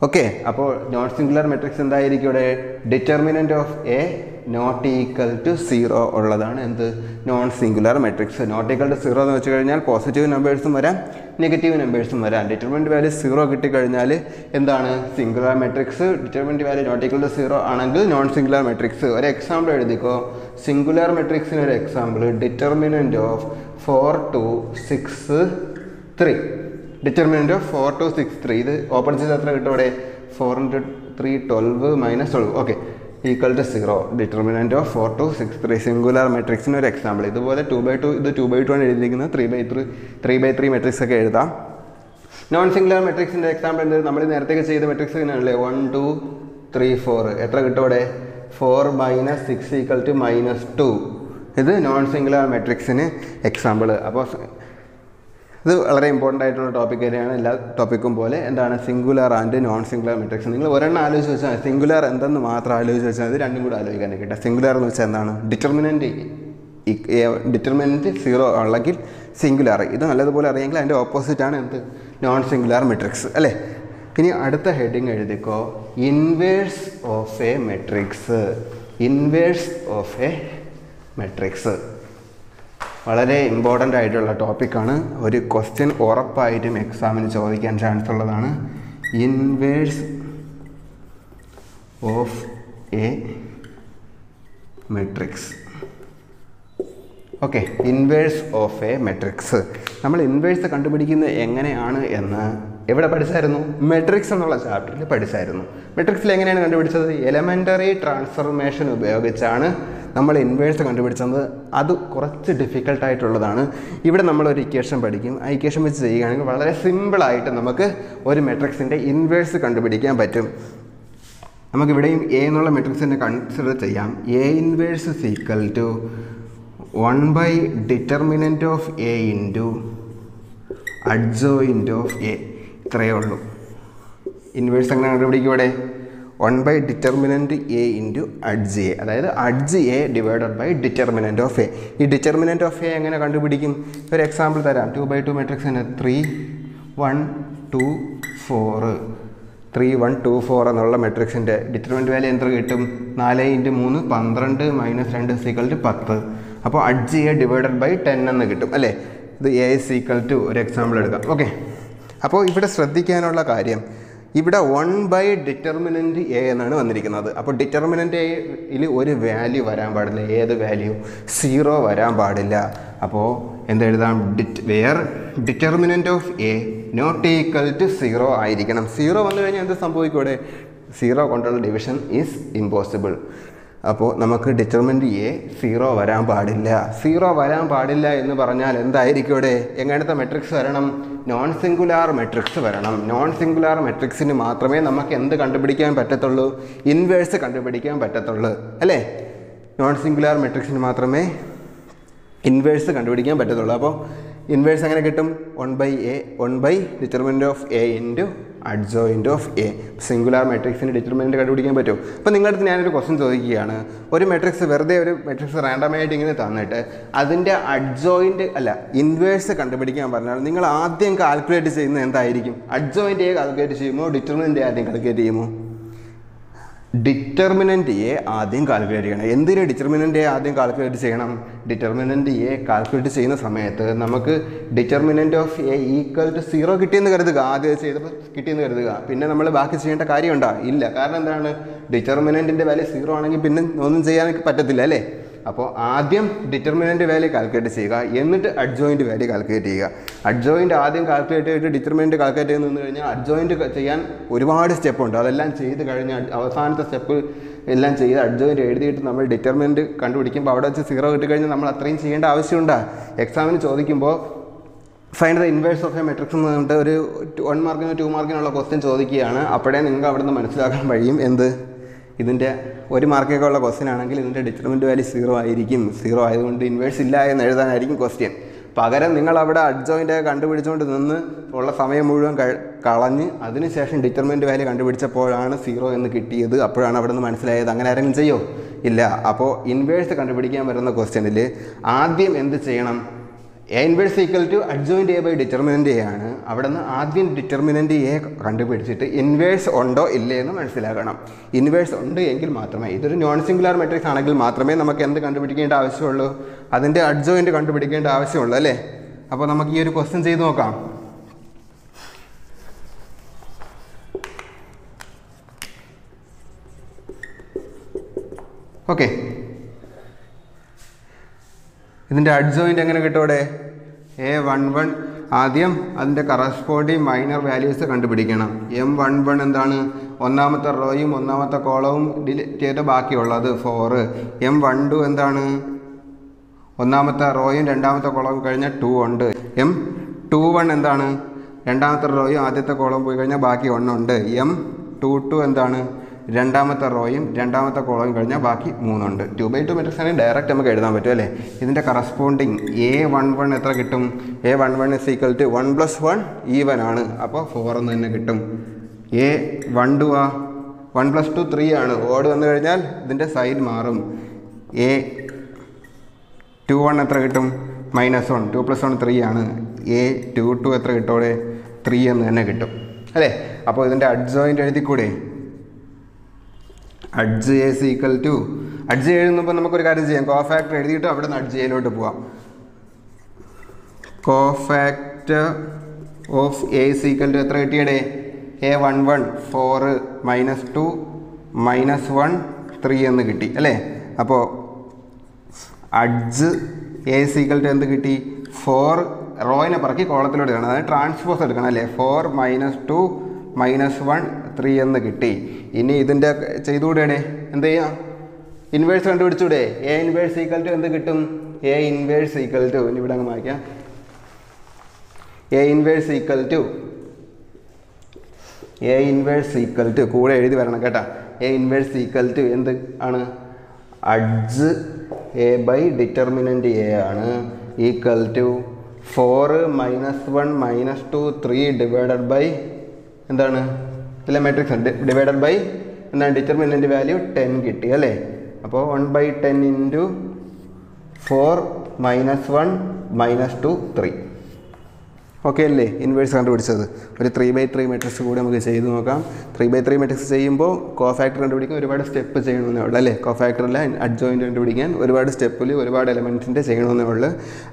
ഓക്കെ. അപ്പോൾ നോൺ സിംഗുലാർ മെട്രിക്സ് എന്തായിരിക്കും? ഇവിടെ determinant of A not equal to 0 ഉള്ളതാണ് എന്ത്? Non singular matrix. Not equal to 0 എന്ന് വെച്ച് കഴിഞ്ഞാൽ പോസിറ്റീവ് നമ്പേഴ്സും വരാം, നെഗറ്റീവ് നമ്പേഴ്സും വരാം. ഡിറ്റർമിനൻ്റ് വാല്യൂ 0 കിട്ടിക്കഴിഞ്ഞാൽ എന്താണ്? Singular matrix. Determinant value not equal to 0 ആണെങ്കിൽ നോൺ സിംഗുലാർ മെട്രിക്സ്. ഒരു എക്സാമ്പിൾ എഴുതിക്കോ. സിംഗുലാർ മെട്രിക്സിന് ഒരു example determinant of 4 2 6 3. Determinant of 4 2 6 3. ഇത് ഓപ്പൺ ചെയ്ത് എത്ര കിട്ടും? ഇവിടെ 4 × 3 12 - 12. Okay. Equal to 0. Determinant of 4 2 6 3 singular മെട്രിക്സിന് ഒരു എക്സാമ്പിൾ. ഇതുപോലെ 2/2 ഇത് 2/2 ആണ് എഴുതിയിരിക്കുന്നത്. 3/3 മെട്രിക്സ് ഒക്കെ എഴുതാം. നോൺ സിംഗുലാർ മെട്രിക്സിൻ്റെ എക്സാമ്പിൾ എന്ത്? നമ്മൾ നേരത്തെ ചെയ്ത മെട്രിക്സ് തന്നെയാണല്ലേ? 1 2 3 4. എത്ര കിട്ടും ഇവിടെ? 4 - 6 = -2. ഇത് നോൺ സിംഗുലാർ മെട്രിക്സിന് എക്സാമ്പിൾ. അപ്പോൾ ഇത് വളരെ ഇമ്പോർട്ടൻ്റ് ആയിട്ടുള്ള ടോപ്പിക് തന്നെയാണ്. എല്ലാ ടോപ്പിക്കും പോലെ എന്താണ്? Singular and non singular matrix. നിങ്ങൾ ഒരെണ്ണം ആലോചിച്ച് വെച്ചാൽ സിംഗുലാർ എന്തെന്ന് മാത്രം ആലോചിച്ച് വെച്ചാൽ അത് രണ്ടും കൂടെ ആലോചിക്കാൻ കിട്ടുക. സിംഗുലാർ എന്ന് വെച്ചാൽ എന്താണ്? ഡിറ്റർമിനൻ്റ് 0 ഉള്ളെങ്കിൽ സിംഗുലാർ. ഇത് നല്ലതുപോലെ അറിയാമെങ്കിൽ അതിൻ്റെ ഓപ്പോസിറ്റാണ് എന്ത്? നോൺ സിംഗുലാർ മെട്രിക്സ് അല്ലേ? ഇനി അടുത്ത ഹെഡിങ് എഴുതിക്കോ. Inverse of a matrix. Inverse of a matrix വളരെ ഇമ്പോർട്ടൻ്റ് ആയിട്ടുള്ള ടോപ്പിക്കാണ്. ഒരു ക്വസ്റ്റ്യൻ ഉറപ്പായിട്ടും എക്സാമിന് ചോദിക്കാൻ ചാൻസ് ഉള്ളതാണ്. Inverse of a matrix. Okay. Inverse of a matrix. നമ്മൾ ഇൻവേഴ്സ് കണ്ടുപിടിക്കുന്നത് എങ്ങനെയാണ് എന്ന് എവിടെ പഠിച്ചായിരുന്നു? മെട്രിക്സ് എന്നുള്ള ചാപ്റ്ററിൽ പഠിച്ചായിരുന്നു. മെട്രിക്സിൽ എങ്ങനെയാണ് കണ്ടുപിടിച്ചത്? എലമെൻ്ററി ട്രാൻസ്ഫർമേഷൻ ഉപയോഗിച്ചാണ് നമ്മൾ ഇൻവേഴ്സ് കണ്ടുപിടിച്ചത്. അത് കുറച്ച് ഡിഫിക്കൽട്ടായിട്ടുള്ളതാണ്. ഇവിടെ നമ്മളൊരു ഇക്വേഷൻ പഠിക്കും. ആ ഇക്വേഷൻ വെച്ച് ചെയ്യുകയാണെങ്കിൽ വളരെ സിമ്പിളായിട്ട് നമുക്ക് ഒരു മെട്രിക്സിൻ്റെ ഇൻവേഴ്സ് കണ്ടുപിടിക്കാൻ പറ്റും. നമുക്കിവിടെയും എ എന്നുള്ള മെട്രിക്സിനെ കൺസിഡർ ചെയ്യാം. A inverse equal to 1/determinant of A into adjoint of A. ഇത്രയേ ഉള്ളൂ. ഇൻവേഴ്സ് എങ്ങനെ കണ്ടുപിടിക്കും? ഇവിടെ 1/determinant A into adj A, അതായത് adj A divided by determinant of A. ഈ ഡിറ്റർമിനൻ്റ് ഓഫ് എ എങ്ങനെ കണ്ടുപിടിക്കും? ഒരു എക്സാമ്പിൾ തരാം. 2/2 മെട്രിക്സിന് 3 1 2 4 3 1 2 4 എന്നുള്ള മെട്രിക്സിൻ്റെ ഡിറ്റർമിനൻ്റ് വാല്യൂ എന്ത് കിട്ടും? 4 × 3 12 - 2 = 10. അപ്പോൾ അഡ്ജ് എ ഡിവൈഡഡ് ബൈ 10 എന്ന് കിട്ടും അല്ലേ? ഇത് എ = ഒരു എക്സാമ്പിൾ എടുക്കാം. ഓക്കെ. അപ്പോൾ ഇവിടെ ശ്രദ്ധിക്കാനുള്ള കാര്യം, ഇവിടെ 1/determinant A എന്നാണ് വന്നിരിക്കുന്നത്. അപ്പോൾ ഡിറ്റർമിനൻ്റ് എയിൽ ഒരു വാല്യൂ വരാൻ പാടില്ല. ഏത് വാല്യൂ? 0 വരാൻ പാടില്ല. അപ്പോൾ എന്തെഴുതാം? Where determinant of A not equal to 0 ആയിരിക്കണം. 0 വന്നു കഴിഞ്ഞാൽ എന്ത് സംഭവിക്കും? ഇവിടെ 0 കൊണ്ടുള്ള ഡിവിഷൻ ഈസ് ഇമ്പോസിബിൾ. അപ്പോൾ നമുക്ക് ഡിറ്റർമിനൻ്റ് എ 0 വരാൻ പാടില്ല. 0 വരാൻ പാടില്ല എന്ന് പറഞ്ഞാൽ എന്തായിരിക്കും? ഇവിടെ എങ്ങനത്തെ മെട്രിക്സ് വരണം? നോൺ സിംഗുലാർ മെട്രിക്സ് വരണം. നോൺ സിംഗുലാർ മെട്രിക്സിന് മാത്രമേ നമുക്ക് എന്ത് കണ്ടുപിടിക്കാൻ പറ്റത്തുള്ളൂ? ഇൻവേഴ്സ് കണ്ടുപിടിക്കാൻ പറ്റത്തുള്ളൂ അല്ലേ? നോൺ സിംഗുലാർ മെട്രിക്സിന് മാത്രമേ ഇൻവേഴ്സ് കണ്ടുപിടിക്കാൻ പറ്റത്തുള്ളൂ. അപ്പോൾ ഇൻവേഴ്സ് എങ്ങനെ കിട്ടും? 1 by determinant of A into adjoint of A. Singular മെട്രിക്സിൻ്റെ ഡിറ്റർമിനൻറ്റ് കണ്ടുപിടിക്കാൻ പറ്റും. അപ്പോൾ നിങ്ങളുടെ അടുത്ത് ഞാനൊരു ക്വസ്റ്റ്യൻ ചോദിക്കുകയാണ്. ഒരു മെട്രിക്സ് വെറുതെ ഒരു മെട്രിക്സ് റാൻഡമായിട്ട് ഇങ്ങനെ തന്നിട്ട് അതിൻ്റെ അഡ്ജോയിൻറ്റ് അല്ല ഇൻവേഴ്സ് കണ്ടുപിടിക്കാൻ പറഞ്ഞാൽ നിങ്ങൾ ആദ്യം കാൽക്കുലേറ്റ് ചെയ്യുന്നത് എന്തായിരിക്കും? അഡ്ജോയിൻറ്റ് എ കാൽക്കുലേറ്റ് ചെയ്യുമോ ഡിറ്റർമിനൻറ്റ് എ ആദ്യം കാൽക്കുലേറ്റ് ചെയ്യുമോ? ഡിറ്റർമിനൻറ്റ് എ ആദ്യം കാൽക്കുലേറ്റ് ചെയ്യണം. എന്തിന് ഡിറ്റർമിനൻറ്റ് എ ആദ്യം കാൽക്കുലേറ്റ് ചെയ്യണം? ഡിറ്റർമിനൻറ്റ് എ കാൽക്കുലേറ്റ് ചെയ്യുന്ന സമയത്ത് നമുക്ക് determinant of A equal to 0 കിട്ടിയെന്ന് കരുതുക. ആദ്യം ചെയ്തപ്പോൾ കിട്ടിയെന്ന് കരുതുക. പിന്നെ നമ്മൾ ബാക്കി ചെയ്യേണ്ട കാര്യമുണ്ടോ? ഇല്ല. കാരണം എന്താണ്? ഡിറ്റർമിനൻറ്റിൻ്റെ വാല്യൂ 0 ആണെങ്കിൽ പിന്നെ ഒന്നും ചെയ്യാൻ പറ്റത്തില്ല അല്ലേ? അപ്പോൾ ആദ്യം ഡിറ്റർമിനൻറ്റ് വാല്യൂ കാൽക്കുലേറ്റ് ചെയ്യുക, എന്നിട്ട് അഡ്ജോയിൻറ്റ് വാല്യൂ കാൽക്കുലേറ്റ് ചെയ്യുക. അഡ്ജോയിൻറ്റ് ആദ്യം കാൽക്കുലേറ്റ് ചെയ്തിട്ട് ഡിറ്റർമിനൻറ്റ് കാൽക്കുലേറ്റ് ചെയ്ത് നിന്ന് കഴിഞ്ഞാൽ അഡ്ജോയിൻറ്റ് ചെയ്യാൻ ഒരുപാട് സ്റ്റെപ്പുണ്ട്. അതെല്ലാം ചെയ്ത് കഴിഞ്ഞാൽ അവസാനത്തെ സ്റ്റെപ്പ് എല്ലാം ചെയ്ത് അഡ്ജോയിൻറ്റ് എഴുതിയിട്ട് നമ്മൾ ഡിറ്റർമിനൻറ്റ് കണ്ടുപിടിക്കുമ്പോൾ അവിടെ വെച്ച് 0 കിട്ടിക്കഴിഞ്ഞാൽ നമ്മൾ അത്രയും ചെയ്യേണ്ട ആവശ്യമുണ്ടോ? എക്സാമിന് ചോദിക്കുമ്പോൾ find the inverse of a matrix എന്ന് പറഞ്ഞിട്ട് ഒരു 1 മാർക്കിനോ 2 മാർക്കിനുള്ള ക്വസ്റ്റ്യൻ ചോദിക്കുകയാണ്. അപ്പോഴേ നിങ്ങൾക്ക് അവിടെ നിന്ന് മനസ്സിലാക്കാൻ കഴിയും എന്ത്? ഇതിൻ്റെ 1 മാർക്കൊക്കെ ഉള്ള ക്വസ്റ്റ്യൻ ആണെങ്കിൽ ഇതിൻ്റെ ഡിറ്റർമിനൻറ്റ് വാല്യൂ 0 ആയിരിക്കും. 0 ആയതുകൊണ്ട് ഇൻവേഴ്സ് ഇല്ല എന്ന് എഴുതാനായിരിക്കും ക്വസ്റ്റ്യൻ. പകരം നിങ്ങൾ അവിടെ അഡ്ജോയിൻ്റ് കണ്ടുപിടിച്ചുകൊണ്ട് നിന്ന് ഉള്ള സമയം മുഴുവൻ കളഞ്ഞ് അതിനുശേഷം ഡിറ്റർമിനൻറ്റ് വാല്യൂ കണ്ടുപിടിച്ചപ്പോഴാണ് 0 എന്ന് കിട്ടിയത്. അപ്പോഴാണ് അവിടെ നിന്ന് മനസ്സിലായത്. അങ്ങനെ ആരെങ്കിലും ചെയ്യോ? ഇല്ല. അപ്പോൾ ഇൻവേഴ്സ് കണ്ടുപിടിക്കാൻ വരുന്ന ക്വസ്റ്റ്യനിൽ ആദ്യം എന്ത് ചെയ്യണം? A inverse equal to adjoint A by determinant A ആണ്. അവിടെ നിന്ന് ആദ്യം ഡിറ്റർമിനൻറ്റ് എ കണ്ടുപിടിച്ചിട്ട് ഇൻവേഴ്സ് ഉണ്ടോ ഇല്ലേ എന്ന് മനസ്സിലാക്കണം. ഇൻവേഴ്സ് ഉണ്ട് എങ്കിൽ മാത്രമേ, ഇതൊരു നോൺ സിംഗുലാർ മെട്രിക്സ് ആണെങ്കിൽ മാത്രമേ നമുക്ക് എന്ത് കണ്ടുപിടിക്കേണ്ട ആവശ്യമുള്ളൂ? അതിൻ്റെ അഡ്ജോയിൻറ്റ് കണ്ടുപിടിക്കേണ്ട ആവശ്യമുള്ളൂ അല്ലേ? അപ്പോൾ നമുക്ക് ഈ ഒരു ക്വസ്റ്റ്യൻ ചെയ്ത് നോക്കാം. ഓക്കെ, ഇതിൻ്റെ അഡ്ജോയിൻ്റ് എങ്ങനെ കിട്ടൂടെ? A11 ആദ്യം അതിൻ്റെ കറസ്പോണ്ടിങ് മൈനർ വാല്യൂസ് കണ്ടുപിടിക്കണം. M11 എന്താണ്? ഒന്നാമത്തെ റോയും ഒന്നാമത്തെ കോളവും ഡിലീറ്റ് ചെയ്ത് ബാക്കിയുള്ളത് 4. M12 എന്താണ്? ഒന്നാമത്തെ റോയും രണ്ടാമത്തെ കോളവും കഴിഞ്ഞാൽ 2 ഉണ്ട്. M21 എന്താണ്? രണ്ടാമത്തെ റോയും ആദ്യത്തെ കോളവും പോയി കഴിഞ്ഞാൽ ബാക്കി 1 ഉണ്ട്. M22 എന്താണ്? രണ്ടാമത്തെ റോയും രണ്ടാമത്തെ കോളവും കഴിഞ്ഞാൽ ബാക്കി 3 ഉണ്ട്. 2x2 മെട്രിക്സ് ആണെങ്കിൽ ഡയറക്റ്റ് നമുക്ക് എഴുതാൻ പറ്റും അല്ലേ? ഇതിൻ്റെ കറസ്പോണ്ടിങ് A11 എത്ര കിട്ടും? A11 is equal to 1 + 1 even ആണ്. അപ്പോൾ 4 എന്ന് തന്നെ കിട്ടും. A12 1 + 2 3 ആണ്. ഓട് വന്നു കഴിഞ്ഞാൽ ഇതിൻ്റെ സൈഡ് മാറും. A21 എത്ര കിട്ടും? -1. 2 + 1 3 ആണ്. A22 എത്ര കിട്ടോടെ? 3 എന്ന് തന്നെ കിട്ടും അല്ലേ? അപ്പോൾ ഇതിൻ്റെ അഡ്ജോയിൻ്റ് എഴുതിക്കൂടെ? Adj A is equal to adj എഴുതുമ്പോൾ നമുക്കൊരു കാര്യം ചെയ്യാം. കോഫാക്ടർ എഴുതിയിട്ട് അവിടെ നിന്ന് അഡ്ജ് എയിലോട്ട് പോവാം. Cofactor of A is equal to എത്ര കിട്ടിയടേ? A11 4 -2 -1 3 എന്ന് കിട്ടി അല്ലേ? അപ്പോൾ adj A is equal to എന്ത് കിട്ടി? 4 റോയിനെ പറക്കി കോളത്തിലോട്ട് എടുക്കണം. അതായത് ട്രാൻസ്പോസ് എടുക്കണം അല്ലേ? 4 -2 -1 3 എന്ന് കിട്ടി. ഇനി ഇതിൻ്റെ ചെയ്തുകൂടെ? എന്ത് ചെയ്യാം? ഇൻവേഴ്സ് കണ്ടുപിടിച്ചൂടെ? എ ഇൻവേഴ്സ് ഈക്വൽ ടു എന്ത് കിട്ടും? എ ഇൻവേഴ്സ് ഈക്വൽ ടു ഇനി ഇവിടെ അങ്ങ് വായിക്കാം. എ ഇൻവേഴ്സ് ഈക്വൽ ടു കൂടെ എഴുതി വരണം കേട്ടോ. എ ഇൻവേഴ്സ് ഈക്വൽ ടു എന്ത് ആണ്? Adj A by determinant A ആണ്. ഈക്വൽ ടു 4 -1 -2 3 ഡിവൈഡഡ് ബൈ എന്താണ്? ഇതിലെ മാട്രിക്സ് ഉണ്ട്. ഡിവൈഡഡ് ബൈ എന്താണ്? ഡിറ്റർമിനൻറ്റ് വാല്യൂ 10 കിട്ടി അല്ലേ? അപ്പോൾ 1/10 ഇൻറ്റു 4 -1 -2 3. ഓക്കെ അല്ലേ? ഇൻവേഴ്സ് കണ്ടുപിടിച്ചത്. ഒരു 3/3 മെട്രിക്സ് കൂടി നമുക്ക് ചെയ്ത് നോക്കാം. 3/3 മെട്രിക്സ് ചെയ്യുമ്പോൾ കോഫാക്ടർ കണ്ടുപിടിക്കാൻ ഒരുപാട് സ്റ്റെപ്പ് ചെയ്യണമെന്നേ ഉള്ളൂ അല്ലേ? കോഫാക്ടറിലെ അഡ്ജോയിൻ്റ് കണ്ടുപിടിക്കാൻ ഒരുപാട് സ്റ്റെപ്പിൽ ഒരുപാട് എലമെൻറ്റ്സിൻ്റെ ചെയ്യണമെന്നേ ഉള്ളൂ.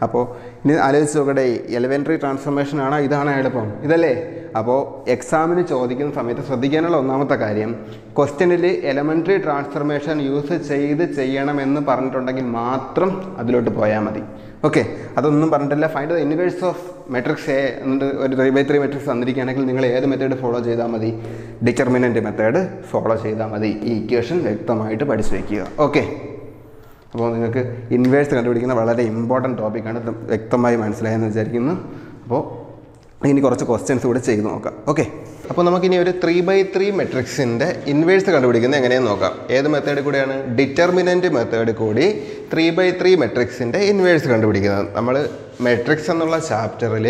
അപ്പോൾ ഇനി ആലോചിച്ച് നോക്കട്ടെ, എലമെൻ്ററി ട്രാൻസ്ഫോർമേഷൻ ആണോ ഇതാണ് എളുപ്പം? ഇതല്ലേ? അപ്പോൾ എക്സാമിന് ചോദിക്കുന്ന സമയത്ത് ശ്രദ്ധിക്കാനുള്ള ഒന്നാമത്തെ കാര്യം, ക്വസ്റ്റ്യനിൽ എലമെൻ്ററി ട്രാൻസ്ഫോർമേഷൻ യൂസ് ചെയ്യണമെന്ന് പറഞ്ഞിട്ടുണ്ടെങ്കിൽ മാത്രം അതിലോട്ട് പോയാൽ മതി. ഓക്കെ, അതൊന്നും പറഞ്ഞിട്ടില്ല. Find the inverse of matrix A എന്നിട്ട് ഒരു 3/3 മെട്രിക്സ് തന്നിരിക്കുകയാണെങ്കിൽ നിങ്ങൾ ഏത് മെത്തേഡ് ഫോളോ ചെയ്താൽ മതി? ഡിറ്റർമിനൻറ്റ് മെത്തേഡ് ഫോളോ ചെയ്താൽ മതി. ഈ ഇക്വേഷൻ വ്യക്തമായിട്ട് പഠിച്ചു വയ്ക്കുക. ഓക്കെ, അപ്പോൾ നിങ്ങൾക്ക് ഇൻവേഴ്സ് കണ്ടുപിടിക്കുന്ന വളരെ ഇമ്പോർട്ടൻറ്റ് ടോപ്പിക്കാണ്. വ്യക്തമായി മനസ്സിലായെന്ന് വിചാരിക്കുന്നു. അപ്പോൾ ഇനി കുറച്ച് ക്വസ്റ്റ്യൻസ് കൂടെ ചെയ്ത് നോക്കാം. ഓക്കെ, അപ്പോൾ നമുക്കിനി ഒരു 3/3 മെട്രിക്സിൻ്റെ ഇൻവേഴ്സ് കണ്ടുപിടിക്കുന്നത് എങ്ങനെയെന്ന് നോക്കാം. ഏത് മെത്തേഡ് കൂടെയാണ്? ഡിറ്റർമിനൻറ്റ് മെത്തേഡ് കൂടി 3/3 മെട്രിക്സിൻ്റെ ഇൻവേഴ്സ് കണ്ടുപിടിക്കുന്നത്. നമ്മൾ മെട്രിക്സ് എന്നുള്ള ചാപ്റ്ററിൽ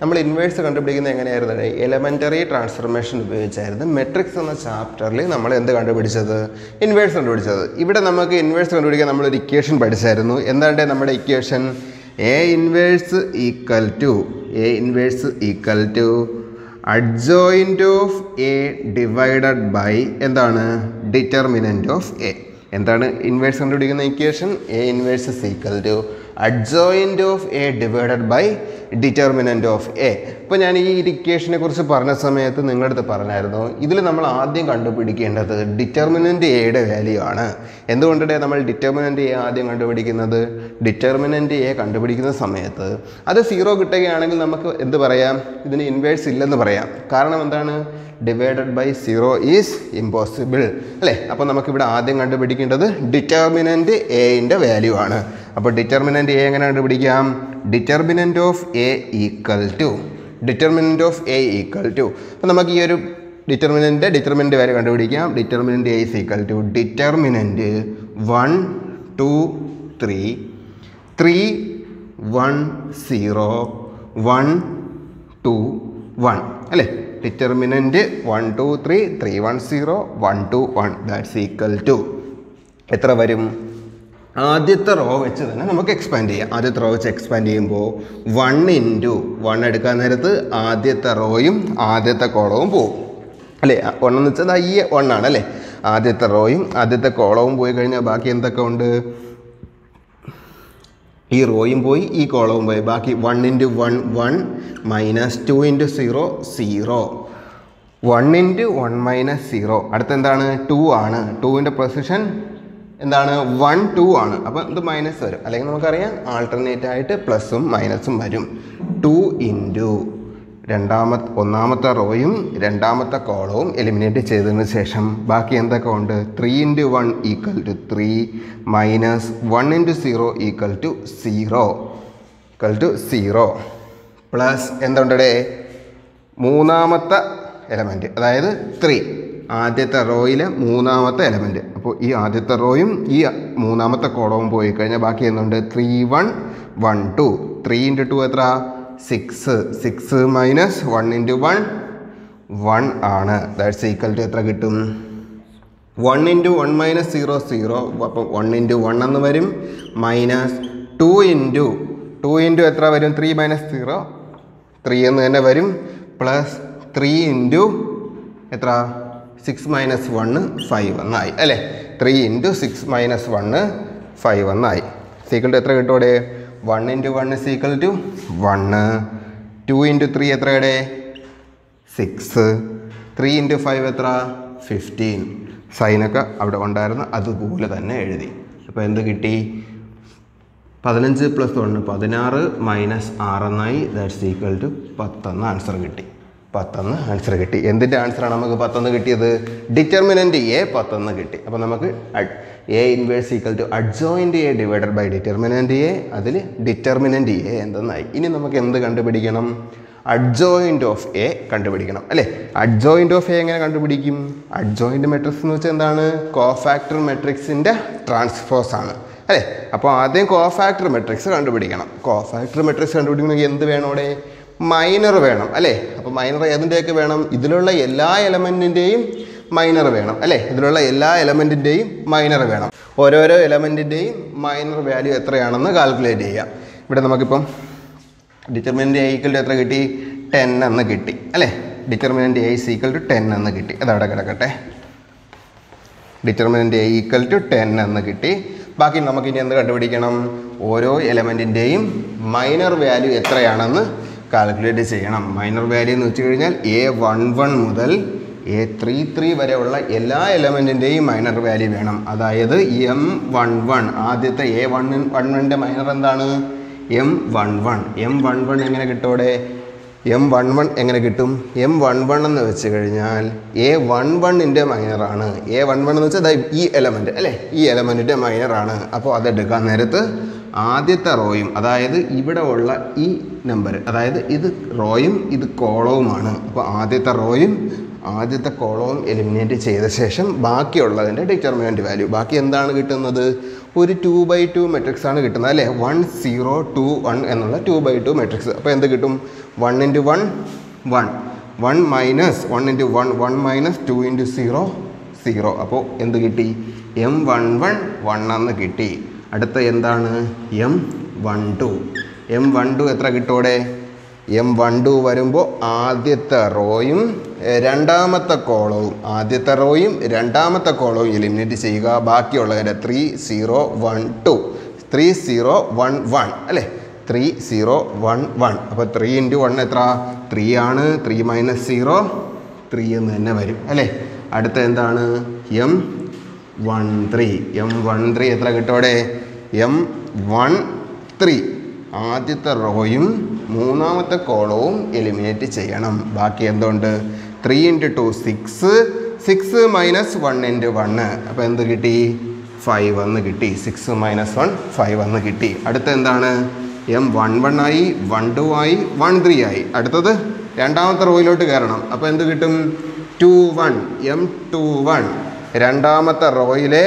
നമ്മൾ ഇൻവേഴ്സ് കണ്ടുപിടിക്കുന്നത് എങ്ങനെയായിരുന്നു? എലമെൻ്ററി ട്രാൻസ്ഫർമേഷൻ ഉപയോഗിച്ചായിരുന്നു മെട്രിക്സ് എന്ന ചാപ്റ്ററിൽ നമ്മൾ എന്ത് കണ്ടുപിടിച്ചത്? ഇൻവേഴ്സ് കണ്ടുപിടിച്ചത്. ഇവിടെ നമുക്ക് ഇൻവേഴ്സ് കണ്ടുപിടിക്കാൻ നമ്മളൊരു ഇക്വേഷൻ പഠിച്ചായിരുന്നു. എന്താണ് നമ്മുടെ equation? A inverse equal to adjoint of A divided by എന്താണ്? Determinant of A. എന്താണ് ഇൻവേഴ്സ് കണ്ടുപിടിക്കുന്ന equation? A inverse is equal to adjoint of A divided by determinant of A. ഇപ്പോൾ ഞാൻ ഈ ഇക്വേഷനെ കുറിച്ച് പറഞ്ഞ സമയത്ത് നിങ്ങളുടെ അടുത്ത് പറഞ്ഞായിരുന്നു, ഇതിൽ നമ്മൾ ആദ്യം കണ്ടുപിടിക്കേണ്ടത് ഡിറ്റർമിനൻ്റ് എയുടെ വാല്യൂ ആണ്. എന്തുകൊണ്ടാണ് നമ്മൾ ഡിറ്റർമിനൻ്റ് എ ആദ്യം കണ്ടുപിടിക്കുന്നത്? ഡിറ്റർമിനൻ്റ് എ കണ്ടുപിടിക്കുന്ന സമയത്ത് അത് 0 കിട്ടുകയാണെങ്കിൽ നമുക്ക് എന്ത് പറയാം? ഇതിന് ഇൻവേഴ്സ് ഇല്ലെന്ന് പറയാം. കാരണം എന്താണ്? ഡിവൈഡഡ് ബൈ 0 ഈസ് ഇമ്പോസിബിൾ അല്ലേ? അപ്പോൾ നമുക്കിവിടെ ആദ്യം കണ്ടുപിടിക്കേണ്ടത് ഡിറ്റർമിനൻ്റ് എയുടെ വാല്യൂ ആണ്. അപ്പോൾ ഡിറ്റർമിനൻ്റ് എ എങ്ങനെ കണ്ടുപിടിക്കാം? Determinant of A equal to അപ്പോൾ നമുക്ക് ഈ ഒരു ഡിറ്റർമിനൻ്റ് വാല്യൂ കണ്ടുപിടിക്കാം. Determinant A is equal to determinant 1 2 3 3 1 0 1 2 1 അല്ലേ? ഡിറ്റർമിനൻ്റ് 1 2 3 3 1 0 1 2 1 ദാറ്റ്സ് ഈക്വൽ ടു എത്ര വരും? ആദ്യത്തെ റോ വെച്ച് തന്നെ നമുക്ക് എക്സ്പാൻഡ് ചെയ്യാം. ആദ്യത്തെ റോ വെച്ച് എക്സ്പാൻഡ് ചെയ്യുമ്പോൾ 1 ഇൻറ്റു 1 എടുക്കാൻ നേരത്ത് ആദ്യത്തെ റോയും ആദ്യത്തെ കോളവും പോകും അല്ലേ? 1 എന്ന് വെച്ചാൽ ഈ 1 ആണ് അല്ലേ? ആദ്യത്തെ റോയും ആദ്യത്തെ കോളവും പോയി കഴിഞ്ഞാൽ ബാക്കി എന്തൊക്കെ ഉണ്ട്? ഈ റോയും പോയി ഈ കോളവും പോയി. ബാക്കി 1 into 1 1 minus 2 into 0 0 1 into 1 minus 0. അടുത്തെന്താണ്? 2 ആണ്. 2ൻ്റെ പൊസിഷൻ എന്താണ്? 1 2 ആണ്. അപ്പോൾ ഇത് മൈനസ് വരും. അല്ലെങ്കിൽ നമുക്കറിയാം ആൾട്ടർനേറ്റ് ആയിട്ട് പ്ലസും മൈനസും വരും. 2 ഇൻറ്റു ഒന്നാമത്തെ റോയും രണ്ടാമത്തെ കോളവും എലിമിനേറ്റ് ചെയ്തതിന് ശേഷം ബാക്കി എന്തൊക്കെ ഉണ്ട്? 3 into 1 equal to 3 minus 1 into 0 equal to 0 plus എന്തുണ്ടേ? മൂന്നാമത്തെ എലമെൻറ്റ് അതായത് 3 ആദ്യത്തെ റോയിലെ മൂന്നാമത്തെ എലമെൻറ്റ്. അപ്പോൾ ഈ ആദ്യത്തെ റോയും ഈ മൂന്നാമത്തെ കോളവും പോയി കഴിഞ്ഞാൽ ബാക്കി എന്തുണ്ട്? 3 1 1 2 3 ഇൻറ്റു 2 എത്ര? 6 മൈനസ് 1 ഇൻറ്റു 1 1 ആണ്. ദാറ്റ്സ് ഈക്വൽ ടു എത്ര കിട്ടും? 1 ഇൻറ്റു 1 മൈനസ് 0 0. അപ്പം 1 ഇൻറ്റു 1 എന്ന് വരും. മൈനസ് 2 ഇൻറ്റു എത്ര വരും? 3 മൈനസ് 0 3 എന്ന് തന്നെ വരും. പ്ലസ് 3 ഇൻറ്റു എത്ര? 6 മൈനസ് 1 5 എന്നായി അല്ലേ? 3 ഇൻറ്റു 6 മൈനസ് 1 5 എന്നായി. സീക്വൽ ടു എത്ര കിട്ടോടെ? 1 into 1 is equal to 1. 2 into 3 എത്രയുടെ? 6. 3 ഇൻറ്റു 5 എത്ര? 15. സൈനൊക്കെ അവിടെ ഉണ്ടായിരുന്നു, അതുപോലെ തന്നെ എഴുതി. അപ്പോൾ എന്ത് കിട്ടി? 15 പ്ലസ് 1 16 മൈനസ് 6 എന്നായി. ദാറ്റ്സ് ഈക്വൽ ടു 10 എന്ന ആൻസർ കിട്ടി. 10 ആൻസർ കിട്ടി. എന്തിൻ്റെ ആൻസറാണ് നമുക്ക് 10 കിട്ടിയത്? ഡിറ്റർമിനൻ്റ് എ 10 കിട്ടി. അപ്പോൾ നമുക്ക് A inverse equal to adjoint A divided by determinant A. അതിൽ ഡിറ്റർമിനൻ്റ് എ എന്തെന്നായി. ഇനി നമുക്ക് എന്ത് കണ്ടുപിടിക്കണം? അഡ്ജോയിൻ്റ് ഓഫ് എ കണ്ടുപിടിക്കണം അല്ലേ? അഡ്ജോയിൻ്റ് ഓഫ് എ എങ്ങനെ കണ്ടുപിടിക്കും? അഡ്ജോയിൻ്റ് മെട്രിക്സ് എന്ന് വെച്ചാൽ എന്താണ്? കോഫാക്ടർ മെട്രിക്സിൻ്റെ ട്രാൻസ്പോസ് ആണ് അല്ലേ? അപ്പോൾ ആദ്യം കോഫാക്ടർ മെട്രിക്സ് കണ്ടുപിടിക്കണം. കോഫാക്ടർ മെട്രിക്സ് കണ്ടുപിടിക്കണമെങ്കിൽ എന്ത് വേണോടെ? മൈനർ വേണം അല്ലേ? അപ്പോൾ മൈനർ ഏതിൻ്റെയൊക്കെ വേണം? ഇതിലുള്ള എല്ലാ എലമെൻറ്റിൻ്റെയും മൈനർ വേണം അല്ലേ? ഇതിലുള്ള എല്ലാ എലമെൻറ്റിൻ്റെയും മൈനർ വേണം. ഓരോരോ എലമെൻറ്റിൻ്റെയും മൈനർ വാല്യൂ എത്രയാണെന്ന് കാൽക്കുലേറ്റ് ചെയ്യാം. ഇവിടെ നമുക്കിപ്പം ഡിറ്റർമിനൻ്റ് എ ഈക്വൽ ടു എത്ര കിട്ടി? 10 എന്ന് കിട്ടി അല്ലേ? Determinant A is equal to 10 എന്ന് കിട്ടി. അതവിടെ കിടക്കട്ടെ. ഡിറ്റർമിനൻ്റ് എ ഈക്വൽ ടു 10 എന്ന് കിട്ടി. ബാക്കി നമുക്കിനി എന്ത് കണ്ടുപിടിക്കണം? ഓരോ എലമെൻറ്റിൻ്റെയും മൈനർ വാല്യൂ എത്രയാണെന്ന് കാൽക്കുലേറ്റ് ചെയ്യണം. മൈനർ വാല്യൂ എന്ന് വെച്ച് കഴിഞ്ഞാൽ A11 മുതൽ A33 വരെയുള്ള എല്ലാ എലമെൻറ്റിൻ്റെയും മൈനർ വാല്യൂ വേണം. അതായത് M11 ആദ്യത്തെ A11ൻ്റെ മൈനർ എന്താണ്? M11 എങ്ങനെ കിട്ടോടെ? M11 എങ്ങനെ കിട്ടും? M11 എന്ന് വെച്ച് കഴിഞ്ഞാൽ A11ൻ്റെ മൈനറാണ്. A11 എന്ന് വെച്ചാൽ ഈ എലമെൻറ്റ് അല്ലേ? ഈ എലമെൻറ്റിൻ്റെ മൈനറാണ്. അപ്പോൾ അതെടുക്കാൻ നേരത്ത് ആദ്യത്തെ റോയും, അതായത് ഇവിടെ ഉള്ള ഈ നമ്പർ, അതായത് ഇത് റോയും ഇത് കോളവുമാണ്. അപ്പോൾ ആദ്യത്തെ റോയും ആദ്യത്തെ കോളവും എലിമിനേറ്റ് ചെയ്ത ശേഷം ബാക്കിയുള്ളതിൻ്റെ ഡിറ്റർമിനൻറ്റ് വാല്യൂ. ബാക്കി എന്താണ് കിട്ടുന്നത്? ഒരു 2/2 മെട്രിക്സ് ആണ് കിട്ടുന്നത് അല്ലേ? 1 0 2 1 എന്നുള്ള 2/2 മെട്രിക്സ്. അപ്പോൾ എന്ത് കിട്ടും? 1 × 1 1 1 മൈനസ് 1 × 1 1 മൈനസ് 2 × 0 0. അപ്പോൾ എന്ത് കിട്ടി? M11 1 എന്ന് കിട്ടി. അടുത്ത എന്താണ്? M12. M12 എത്ര കിട്ടോടെ? M12 വരുമ്പോൾ ആദ്യത്തെ റോയും രണ്ടാമത്തെ കോളവും, ആദ്യത്തെ റോയും രണ്ടാമത്തെ കോളവും എലിമിനേറ്റ് ചെയ്യുക. ബാക്കിയുള്ളതിൻ്റെ 3 0 1 2 3 0 1 1 അല്ലേ? 3 0 1 1. അപ്പോൾ 3 × 1 എത്ര? 3 ആണ്. 3 മൈനസ് 0 3 എന്ന് തന്നെ വരും അല്ലേ? അടുത്ത എന്താണ്? M13. M13 എത്ര കിട്ടോടെ? M13 ആദ്യത്തെ റോയും മൂന്നാമത്തെ കോളവും എലിമിനേറ്റ് ചെയ്യണം. ബാക്കി എന്തുണ്ട്? 3 × 2 6 6 മൈനസ് 1 × 1. അപ്പോൾ എന്ത് കിട്ടി? 5 എന്ന് കിട്ടി. 6 മൈനസ് 1 5 എന്ന് കിട്ടി. അടുത്ത എന്താണ്? M11 ആയി, 12 ആയി, 13 ആയി. അടുത്തത് രണ്ടാമത്തെ റോയിലോട്ട് കയറണം. അപ്പോൾ എന്ത് കിട്ടും? 21. M21 രണ്ടാമത്തെ റോയിലെ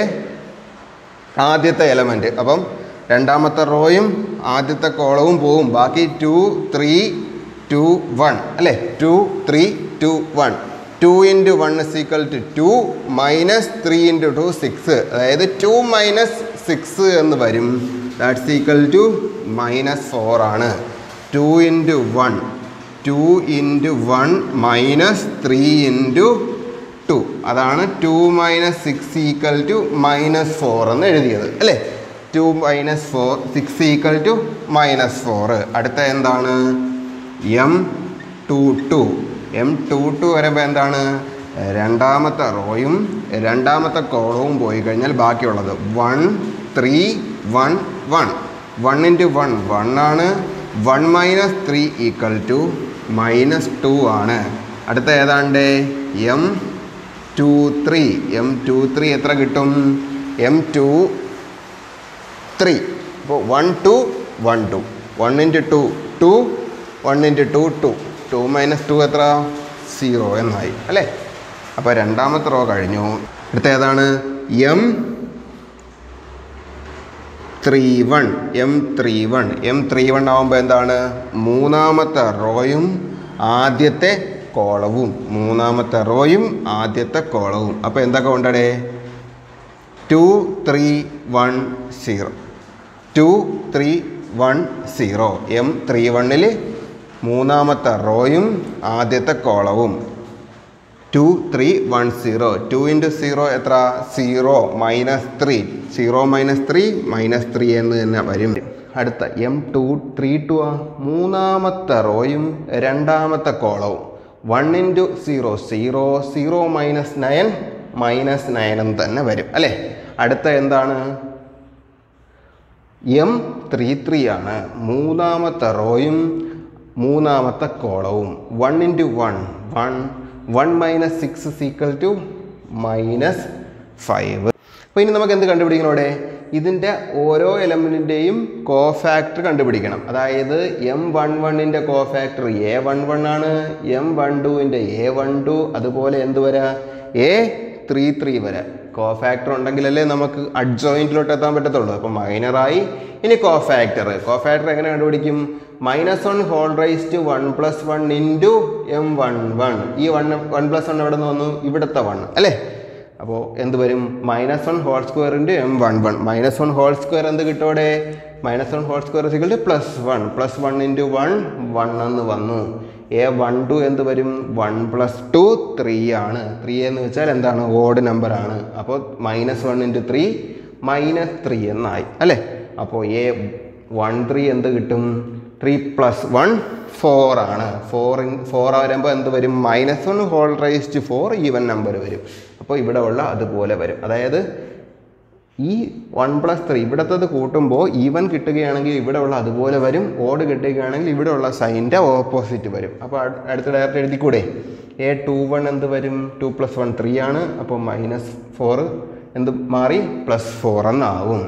ആദ്യത്തെ എലമെൻറ്റ്. അപ്പം രണ്ടാമത്തെ റോയും ആദ്യത്തെ കോളവും പോവും. ബാക്കി 2 3 2 1 അല്ലേ? 2 3 2 1. 2 × 1 = 2 മൈനസ് 3 × 2 6. അതായത് 2 മൈനസ് 6 എന്ന് വരും. ദാറ്റ്സ് ഈക്വൽ ടു -4 ആണ്. 2 × 1 2 × 1 മൈനസ് 3 × 2. അതാണ് 2 മൈനസ് 6 = -4 എന്ന് എഴുതിയത് അല്ലേ? 2 മൈനസ് 4 6 = -4. അടുത്ത എന്താണ്? M22. M22 വരുമ്പോൾ എന്താണ്? രണ്ടാമത്തെ റോയും രണ്ടാമത്തെ കോളവും പോയി കഴിഞ്ഞാൽ ബാക്കിയുള്ളത് 1 3 1 1. 1 × 1 1 ആണ്. 1 മൈനസ് 3 = -2 ആണ്. അടുത്ത ഏതാണ്ട്? M23. M23 എത്ര കിട്ടും? M23 അപ്പോൾ 1 2 1 2 1 × 2 2 1 × 2 2 2 മൈനസ് 2 എത്ര? 0 എന്നായി അല്ലേ? അപ്പോൾ രണ്ടാമത്തെ റോ കഴിഞ്ഞു. അടുത്ത ഏതാണ്? M31. M31. M31 ആവുമ്പോൾ എന്താണ്? മൂന്നാമത്തെ റോയും ആദ്യത്തെ കോളവും, മൂന്നാമത്തെ റോയും ആദ്യത്തെ കോളവും. അപ്പോൾ എന്തൊക്കെ ഉണ്ടേ? 2 3 1 0 2 3 1 0. M31ൽ മൂന്നാമത്തെ റോയും ആദ്യത്തെ കോളവും 2 3 1 0. 2 × 0 എത്ര? 0 മൈനസ് 3. 0 മൈനസ് 3 -3 എന്ന് തന്നെ വരും. അടുത്ത M232 മൂന്നാമത്തെ റോയും രണ്ടാമത്തെ കോളവും 1 × 0 0 0 മൈനസ് 9 -9 എന്ന് തന്നെ വരും അല്ലേ? അടുത്ത എന്താണ്? M33 ആണ്. മൂന്നാമത്തെ റോയും മൂന്നാമത്തെ കോളവും 1 × 1 1 1 മൈനസ് 6 = -5. അപ്പോൾ ഇനി നമുക്ക് എന്ത് കണ്ടുപിടിക്കണം? ഇവിടെ ഇതിൻ്റെ ഓരോ എലമെൻറ്റിൻ്റെയും കോഫാക്ടർ കണ്ടുപിടിക്കണം. അതായത് M11ൻ്റെ കോഫാക്ടർ A11 ആണ്. M12ൻ്റെ A12. അതുപോലെ എന്ത് വരാ? A33 വരെ കോഫാക്ടർ ഉണ്ടെങ്കിലല്ലേ നമുക്ക് അഡ്ജോയിൻറ്റിലോട്ട് എത്താൻ പറ്റത്തുള്ളൂ. അപ്പോൾ മൈനറായി. ഇനി കോഫാക്ടർ എങ്ങനെ കണ്ടുപിടിക്കും? -1 ഹോൾ റൈസ് ടു 1 + 1 × M11. ഈ 1 + 1 എവിടെ നിന്ന് വന്നു? ഇവിടുത്തെ 1 അല്ലേ? അപ്പോൾ എന്ത് വരും? -1 whole square × M11. -1 whole square എന്ത് കിട്ടോടെ? -1 ഹോൾ സ്ക്വയർ = +1 +1 × 1 1 എന്ന് വന്നു. A12 എന്ത് വരും? 1 + 2 3 ആണ്. 3 എന്ന് വെച്ചാൽ എന്താണ്? ഓഡ് നമ്പർ ആണ്. അപ്പോൾ -1 × 3 -3 എന്നായി അല്ലേ? അപ്പോൾ A13 എന്ത് കിട്ടും? 3 + 1 4 ആണ്. 4 വരുമ്പോൾ എന്ത് വരും? -1 whole raise to 4 even number വരും. അപ്പോൾ ഇവിടെ ഉള്ള അതുപോലെ വരും. അതായത് ഈ 1 + 3 ഇവിടത്തത് കൂട്ടുമ്പോൾ ഈവൻ കിട്ടുകയാണെങ്കിൽ ഇവിടെ ഉള്ള അതുപോലെ വരും. ഓഡ് കിട്ടുകയാണെങ്കിൽ ഇവിടെ ഉള്ള സൈൻ്റെ ഓപ്പോസിറ്റ് വരും. അപ്പോൾ അടുത്ത ഡയറക്റ്റ് എഴുതിക്കൂടെ? A21 എന്ത് വരും? 2 + 1 3 ആണ്. അപ്പോൾ -4 എന്ത് മാറി? +4 എന്നാവും.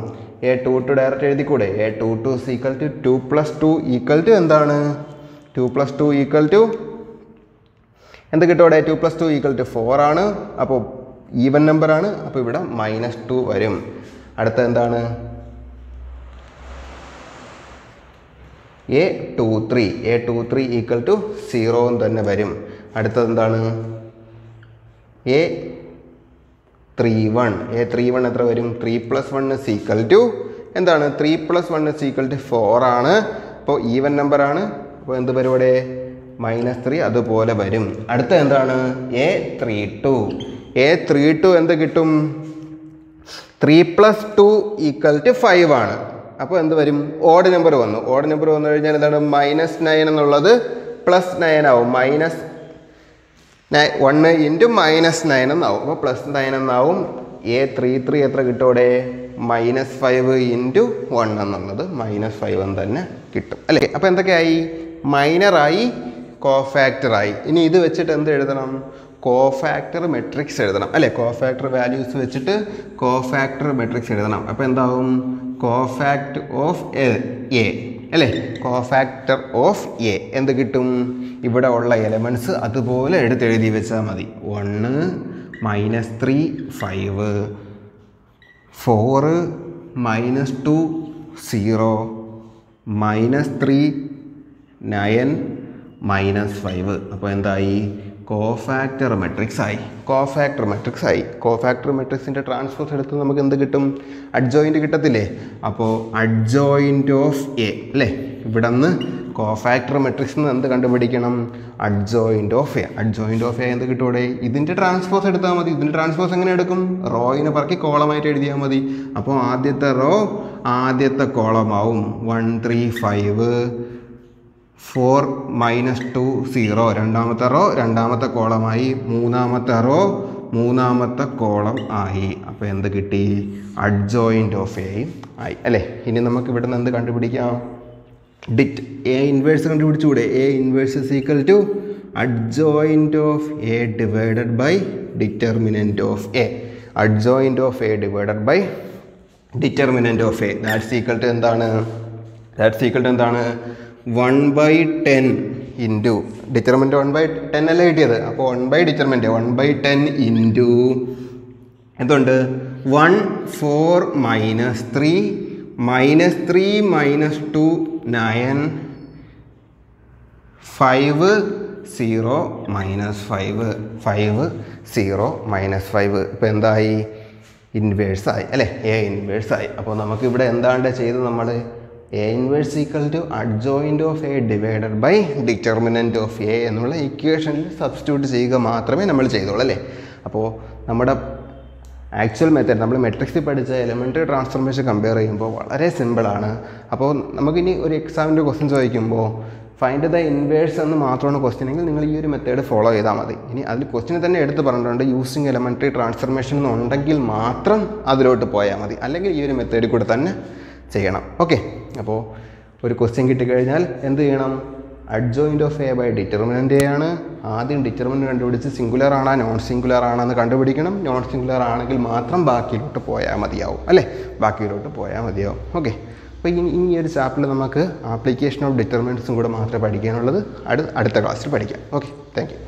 A22 ഡയറക്റ്റ് എഴുതിക്കൂടെ? A22 is equal to 2 plus 2 equal to എന്താണ്? 2 plus 2 equal to എന്ത് കിട്ടും? 2 plus 2 equal to 4 ആണ്. അപ്പോൾ ഈവൻ നമ്പർ ആണ്. അപ്പോൾ ഇവിടെ -2 വരും. അടുത്ത എന്താണ്? A23 equal to 0 തന്നെ വരും. അടുത്തത് എന്താണ്? A31 എത്ര വരും? 3 plus 1 is equal to എന്താണ്? 3 plus 1 is equal to 4 ആണ്. അപ്പോൾ ഈവൻ നമ്പർ ആണ്. അപ്പോൾ എന്ത് വരും ഇവിടെ? -3 അതുപോലെ വരും. അടുത്ത എന്താണ്? A32 എന്ത് കിട്ടും? 3 plus 2 equal to 5 ആണ്. അപ്പോൾ എന്ത് വരും? ഓഡ് നമ്പർ വന്നു. ഓഡ് നമ്പർ വന്നു കഴിഞ്ഞാൽ എന്താണ്? -9 എന്നുള്ളത് +9 ആവും. -1 × -9 എന്നാവും. അപ്പോൾ +9 എന്നാവും. A33 എത്ര കിട്ടോടെ? -5 × 1 എന്നുള്ളത് -5 എന്ന് തന്നെ കിട്ടും അല്ലേ? അപ്പോൾ എന്തൊക്കെയായി? മൈനറായി, കോഫാക്ടറായി. ഇനി ഇത് വെച്ചിട്ട് എന്ത് എഴുതണം? കോഫാക്ടർ മെട്രിക്സ് എഴുതണം അല്ലേ? കോഫാക്ടർ വാല്യൂസ് വെച്ചിട്ട് കോഫാക്ടർ മെട്രിക്സ് എഴുതണം. അപ്പോൾ എന്താവും? കോഫാക്ട് ഓഫ് എ അല്ലേ? കോഫാക്ടർ ഓഫ് എ എന്ത് കിട്ടും? ഇവിടെ ഉള്ള എലമെൻറ്റ്സ് അതുപോലെ എഴുതി വെച്ചാൽ മതി. 1 -3 5 4 -2 0 -3 9 -5. അപ്പോൾ എന്തായി? കോഫാക്ടർ മെട്രിക്സ് ആയി. കോഫാക്ടർ മെട്രിക്സിൻ്റെ ട്രാൻസ്പോസ് എടുത്ത് നമുക്ക് എന്ത് കിട്ടും? അഡ്ജോയിൻ്റ് കിട്ടത്തില്ലേ? അപ്പോൾ അഡ്ജോയിൻ്റ് ഓഫ് എ അല്ലേ? ഇവിടെ നിന്ന് കോഫാക്ടർ മെട്രിക്സ് എന്ത് കണ്ടുപിടിക്കണം? അഡ്ജോയിൻ്റ് ഓഫ് എ എന്ത് കിട്ടൂടെ? ഇതിൻ്റെ ട്രാൻസ്പോസ് എടുത്താൽ മതി. ഇതിൻ്റെ ട്രാൻസ്പോസ് എങ്ങനെ എടുക്കും? റോയിനെ പറക്കി കോളമായിട്ട് എഴുതിയാൽ മതി. അപ്പോൾ ആദ്യത്തെ റോ ആദ്യത്തെ കോളമാവും. 1 3 5 4 -2 0 രണ്ടാമത്തെ റോ രണ്ടാമത്തെ കോളമായി. മൂന്നാമത്തെ റോ മൂന്നാമത്തെ കോളം ആയി. അപ്പോൾ എന്ത് കിട്ടി? അഡ്ജോയിൻ്റ് ഓഫ് എയും ആയി അല്ലേ? ഇനി നമുക്ക് ഇവിടെ നിന്ന് എന്ത് കണ്ടുപിടിക്കാം? A ഇൻവേഴ്സ് കണ്ടുപിടിച്ചുകൂടെ? A inverse is equal to adjoint of A divided by determinant of A. Adjoint of A divided by determinant of A. That's equal to എന്താണ്? 1/10 ഇൻറ്റു ഡിറ്റർമിനൻ്റ് 1/10 അല്ലേ കിട്ടിയത്? അപ്പോൾ 1/ഡിറ്റർമിനൻ്റ് 1/10 ഇൻറ്റു എന്തുണ്ട്? 1 4 -3 -3 -2 9 5 0 -5 5 0 -5. ഇപ്പോൾ എന്തായി? ഇൻവേഴ്സായി അല്ലേ? A ഇൻവേഴ്സായി. അപ്പോൾ നമുക്കിവിടെ എന്താണ് ചെയ്തത്? നമ്മൾ A inverse equal to adjoint of A divided by determinant of A എന്നുള്ള ഇക്വേഷനിൽ സബ്സ്റ്റിറ്റ്യൂട്ട് ചെയ്യുക മാത്രമേ നമ്മൾ ചെയ്തോളൂ അല്ലേ? അപ്പോൾ നമ്മുടെ ആക്ച്വൽ മെത്തേഡ് നമ്മൾ മെട്രിക്സിൽ പഠിച്ച എലമെൻ്ററി ട്രാൻസ്ഫോർമേഷൻ കമ്പയർ ചെയ്യുമ്പോൾ വളരെ സിമ്പിളാണ്. അപ്പോൾ നമുക്കിനി ഒരു എക്സാമിൻ്റെ ക്വസ്റ്റ്യൻ ചോദിക്കുമ്പോൾ ഫൈൻഡ് ദ ഇൻവേഴ്സ് എന്ന് മാത്രമാണ് ക്വസ്റ്റ്യൻ എങ്കിൽ നിങ്ങൾ ഈ ഒരു മെത്തേഡ് ഫോളോ ചെയ്താൽ മതി. ഇനി അതിൽ ക്വസ്റ്റ്യന് തന്നെ എടുത്ത് പറഞ്ഞിട്ടുണ്ട് യൂസിങ് എലമെൻ്ററി ട്രാൻസ്ഫോർമേഷൻ എന്നുണ്ടെങ്കിൽ മാത്രം അതിലോട്ട് പോയാൽ മതി. അല്ലെങ്കിൽ ഈ ഒരു മെത്തേഡിൽ കൂടെ തന്നെ ചെയ്യണം. ഓക്കെ, അപ്പോൾ ഒരു ക്വസ്റ്റ്യൻ കിട്ടിക്കഴിഞ്ഞാൽ എന്ത് ചെയ്യണം? Adjoint of A by determinant A ആണ്. ആദ്യം ഡിറ്റർമിനൻ്റ് കണ്ടുപിടിച്ച് സിംഗുലർ ആണോ നോൺ സിംഗുലർ ആണെന്ന് കണ്ടുപിടിക്കണം. നോൺ സിംഗുലർ ആണെങ്കിൽ മാത്രം ബാക്കിയിലോട്ട് പോയാൽ മതിയാവും അല്ലേ? ബാക്കിയിലോട്ട് പോയാൽ മതിയാവും. ഓക്കെ, അപ്പോൾ ഈ ഒരു ചാപ്റ്ററിൽ നമുക്ക് ആപ്ലിക്കേഷൻ ഓഫ് ഡിറ്റർമിനൻസും കൂടെ മാത്രമേ പഠിക്കാനുള്ളത്. അടുത്ത ക്ലാസ്സിൽ പഠിക്കാം. Okay, thank you.